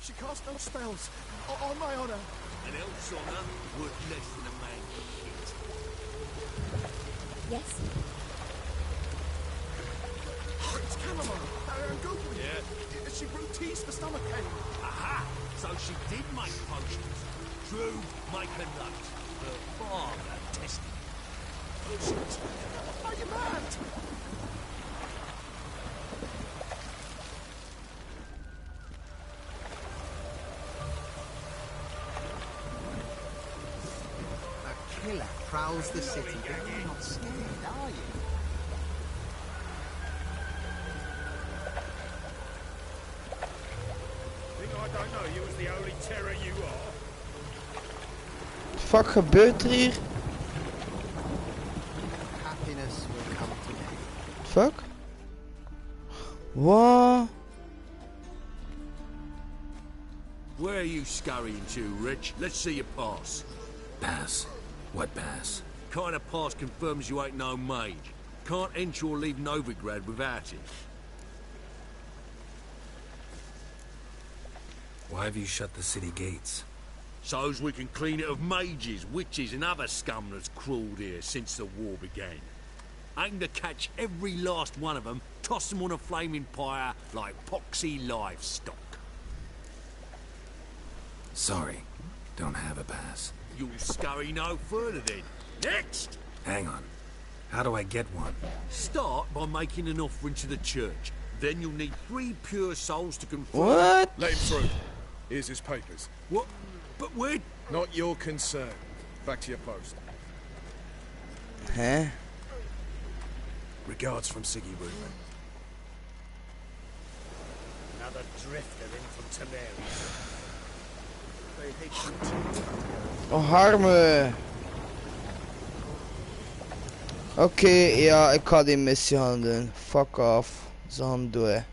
She cast no spells. On my honor. An elf's honor worth less than a man's shit. Yes? Oh, it's chamomile. And goatweed. Yeah. She brewed teas for stomach pain. Aha! So she did make potions. True, make a note. Her father tested. Potions? Are you mad? Killer prowls the city, but you're not scared, are you? Think I don't know you as the only terror you are? Fuck gebeurt er hier? Happiness will come to me. Fuck? What? Where are you scurrying to, Rich? Let's see your pass. Pass? What pass? Kind of pass confirms you ain't no mage. Can't enter or leave Novigrad without it. Why have you shut the city gates? So's we can clean it of mages, witches and other scum that's crawled here since the war began. Aim to catch every last one of them, toss them on a flaming pyre like poxy livestock. Sorry, don't have a pass. You'll scurry no further then. Next! Hang on. How do I get one? Start by making an offering to the church. Then you'll need 3 pure souls to confirm. What? Let him through. Here's his papers. What? But where? Not your concern. Back to your post. Huh? Regards from Siggy Reuben. Another drifter in from Temerius. They hate you too. Oh, Harme. Oké, ja, ik ga die missie gaan doen. Fuck off. Ze gaan doen.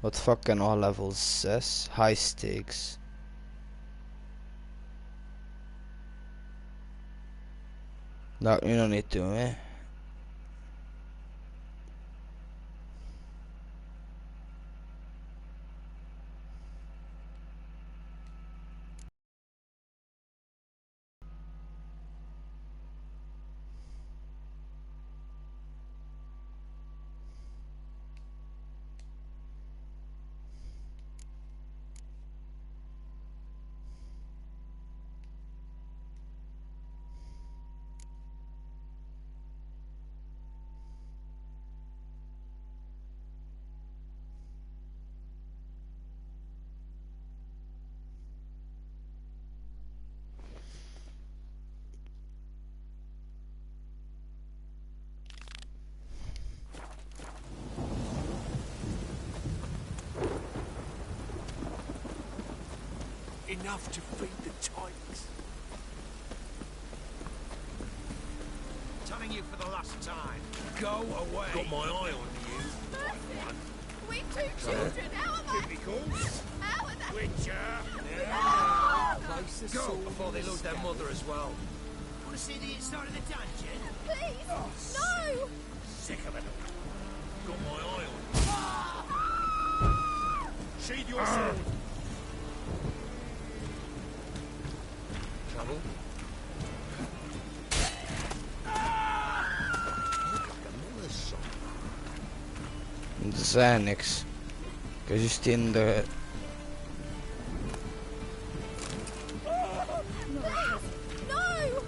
Wat fuck en nog level 6? High stakes. Dat ga ik nu nog niet doen, hè. Enough to feed the Titans. Telling you for the last time. Go away. Got my eye on you. We two children, how am I? Typicals. How are they? Witcher. Place the Go before they lose their mother as well. Want to see the inside of the dungeon? Please, no! Sick of it. Got my eye on you. Sheathe your sword. Trouble? Er zijn niks. Ik is juist in de... No!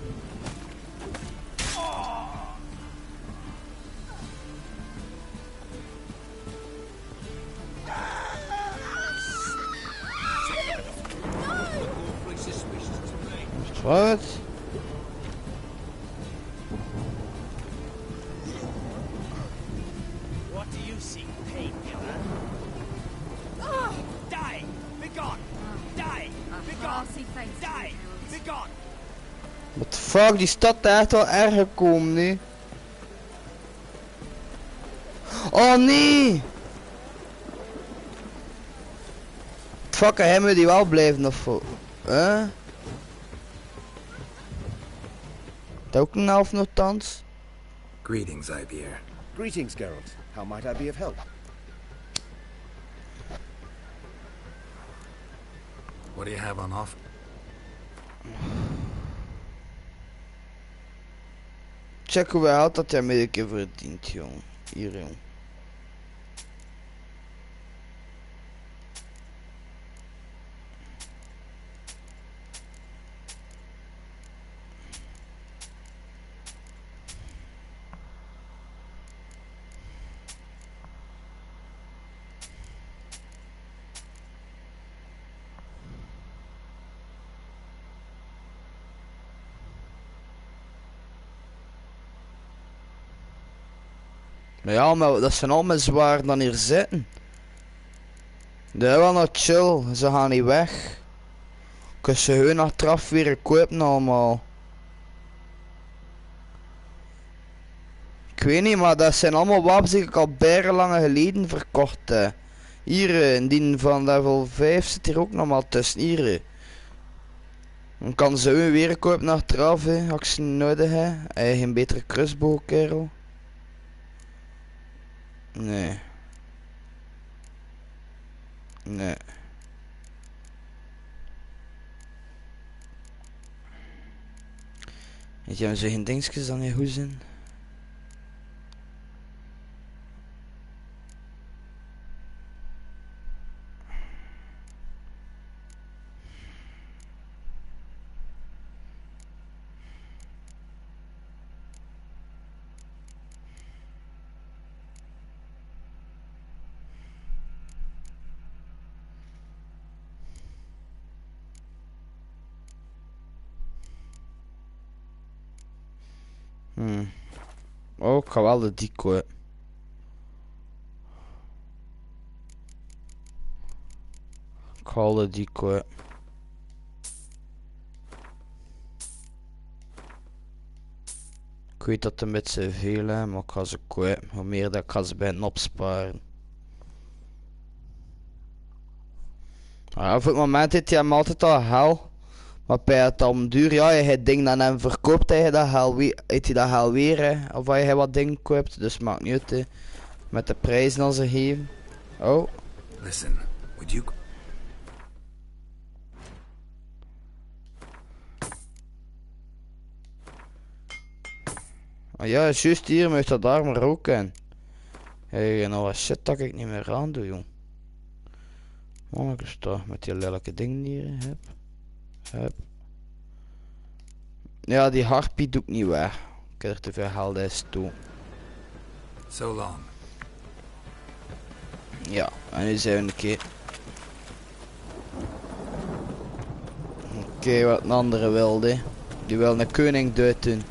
Awfully suspicious to me. Wat? What do you see, painkiller? Die! Be gone! Die! Be gone! Die! Be gone! What the fuck, die stad is echt wel erg gekomen nu. Oh nee! Fuck, hebben we die wel blijven of voor? Huh? Dat ook een elf notans? Greetings, Ibeer. Greetings, Geralt. How might I be of help? What do you have on offer? Check hoe oud dat jij mee een keer verdient, jong. Hier, jong. Maar ja, maar dat zijn allemaal zwaar dan hier zitten. Dat is wel nog chill, ze gaan niet weg. Kun ze hun achteraf weer kopen allemaal. Ik weet niet, maar dat zijn allemaal wapens die ik al bijna geleden verkocht. Hier, in die van level 5 zit hier ook nog maar tussen. Hier. Dan kan ze hun weer kopen achteraf, als ik ze nodig heb. Hij heeft geen betere kruisboog, kerel. Nee. Nee. Weet je, zo geen dingetjes dan niet goed zijn? Oh, ik ga wel de decoy. Ik ga wel de decoy. Ik weet dat het een beetje veel is, maar ik ga ze kwijt. Hoe meer dat ik ga ze bij opsparen. Ja, voor het moment heeft hij hem altijd al hel. Maar bij het om duur, ja, je het ding dan hem verkoopt, hij dat hel weer, heeft hij dat hel weer, hè. Of hij wat ding koopt, dus maakt niet uit, hè. Met de prijzen als ze geven. Oh. Listen, would you... Ah ja, juist hier, moet dat daar maar ook in. Hey, nou wat shit dat ik niet meer aan doe, jong. Oh, ik sta met die lelijke dingen hier, heb. Ja, die harpie doe ik niet weg. Ik heb er te veel helden toe. So long. Ja, en nu zijn we een keer. Oké, wat een andere wilde. Die wil een koning dood doen.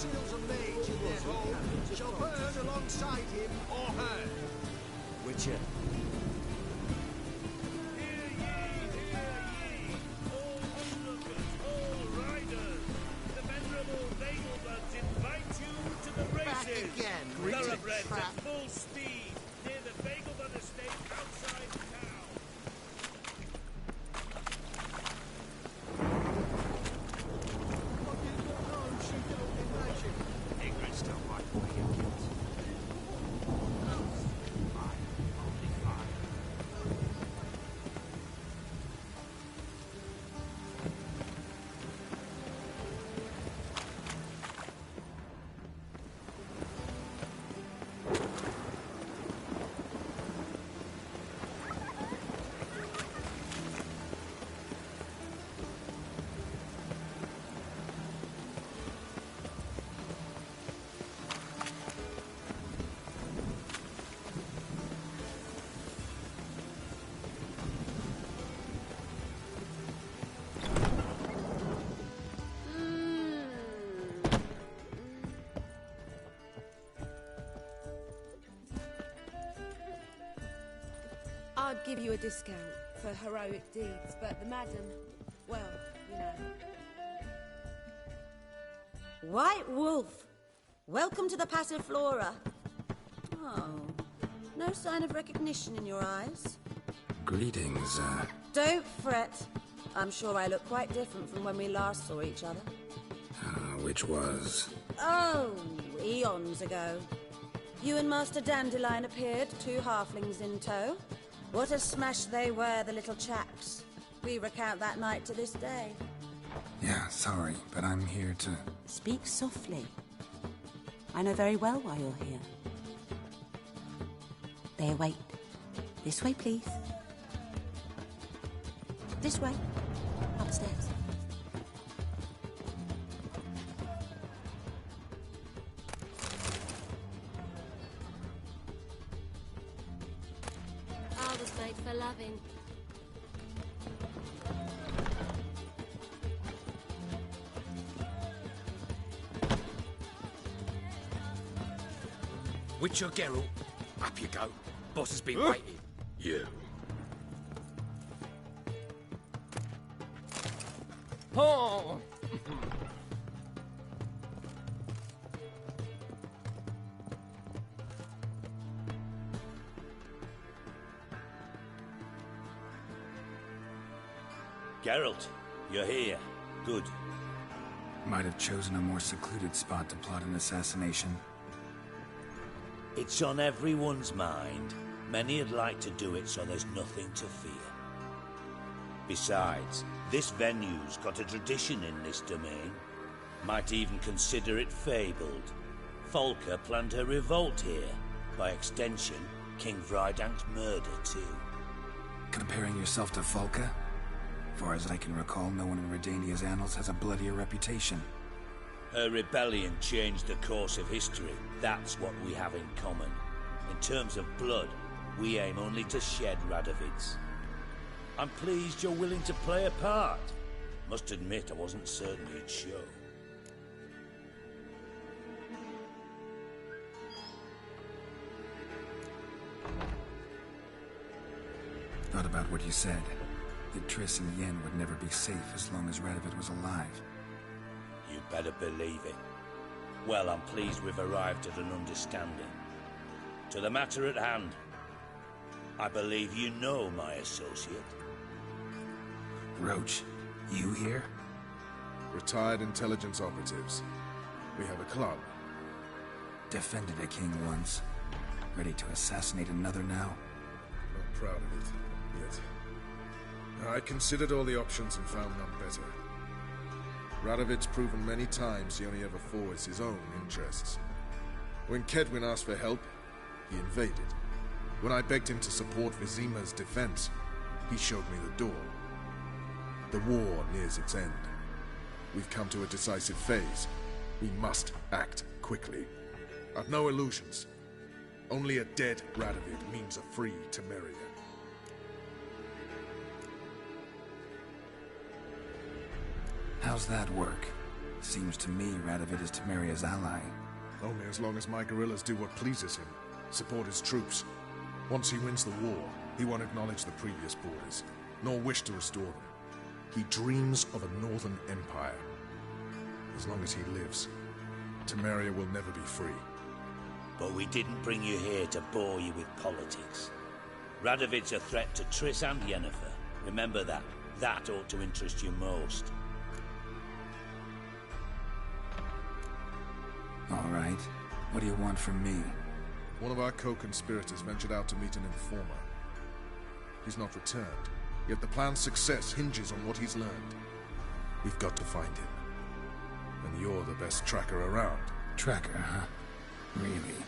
seals a mage in their home shall burn alongside him or her. Witcher. Back again. Thoroughbreds at full speed near the Vegelbud estate outside town. Ingrid's still my boy, you kids. I'd give you a discount for heroic deeds, but the madam, well, you know. White Wolf, welcome to the Passiflora. Oh, no sign of recognition in your eyes. Greetings, Don't fret. I'm sure I look quite different from when we last saw each other. which was... Oh, eons ago. You and Master Dandelion appeared, 2 halflings in tow. What a smash they were, the little chaps. We recount that night to this day. Yeah, sorry, but I'm here to... Speak softly. I know very well why you're here. They await. This way, please. This way. Upstairs. I was made for loving. Witcher Geralt, up you go. Boss has been waiting. You. Oh! Geralt, you're here. Good. Might have chosen a more secluded spot to plot an assassination. It's on everyone's mind. Many'd like to do it so there's nothing to fear. Besides, this venue's got a tradition in this domain. Might even consider it fabled. Folker planned her revolt here. By extension, King Vrydank's murder too. Comparing yourself to Folka? Far as I can recall, no one in Redania's annals has a bloodier reputation. Her rebellion changed the course of history. That's what we have in common. In terms of blood, we aim only to shed Radovid's. I'm pleased you're willing to play a part. Must admit, I wasn't certain you'd show. Thought about what you said. That Triss and Yen would never be safe as long as Radovid was alive. You better believe it. Well, I'm pleased we've arrived at an understanding. To the matter at hand. I believe you know my associate. Roach, you here? Retired intelligence operatives. We have a club. Defended a king once. Ready to assassinate another now? Not proud of it, yet. I considered all the options and found none better. Radovid's proven many times he only ever forwards his own interests. When Kedwin asked for help, he invaded. When I begged him to support Vizima's defense, he showed me the door. The war nears its end. We've come to a decisive phase. We must act quickly. I've no illusions. Only a dead Radovid means a free Temeria. How's that work? Seems to me Radovid is Temeria's ally. Only as long as my guerrillas do what pleases him. Support his troops. Once he wins the war, he won't acknowledge the previous borders, nor wish to restore them. He dreams of a northern empire. As long as he lives, Temeria will never be free. But we didn't bring you here to bore you with politics. Radovid's a threat to Triss and Yennefer. Remember that. That ought to interest you most. All right. What do you want from me? One of our co-conspirators ventured out to meet an informer. He's not returned, yet the plan's success hinges on what he's learned. We've got to find him. And you're the best tracker around. Tracker, huh? Really?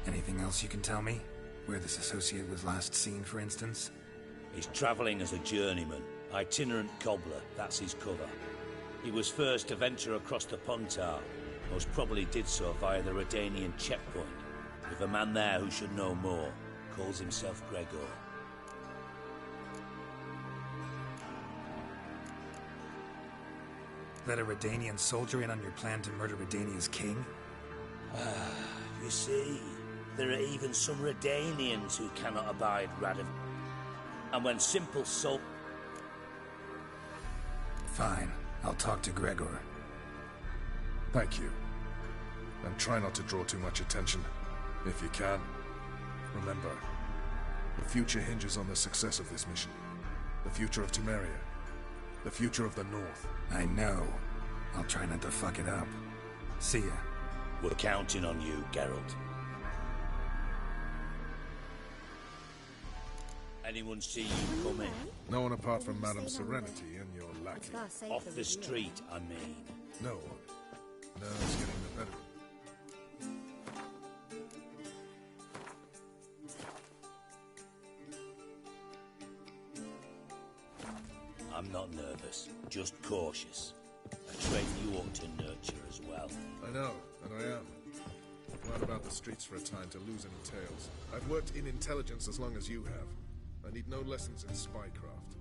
Anything else you can tell me? Where this associate was last seen, for instance? He's travelling as a journeyman. Itinerant cobbler, that's his cover. He was first to venture across the Pontar. Most probably did so via the Redanian checkpoint, with a man there who should know more. Calls himself Gregor. Let a Redanian soldier in on your plan to murder Redania's king? You see, there are even some Redanians who cannot abide Radovid. And when simple Fine, I'll talk to Gregor. Thank you. And try not to draw too much attention, if you can. Remember, the future hinges on the success of this mission. The future of Temeria. The future of the North. I know. I'll try not to fuck it up. See ya. We're counting on you, Geralt. Anyone see you coming? No one apart from Madame Serenity and your lackey. Off the street, I mean. No one. Nerves getting the better of me. I'm not nervous, just cautious. A trait you ought to nurture as well. I know, and I am. Not about the streets for a time to lose any tales. I've worked in intelligence as long as you have. I need no lessons in spycraft.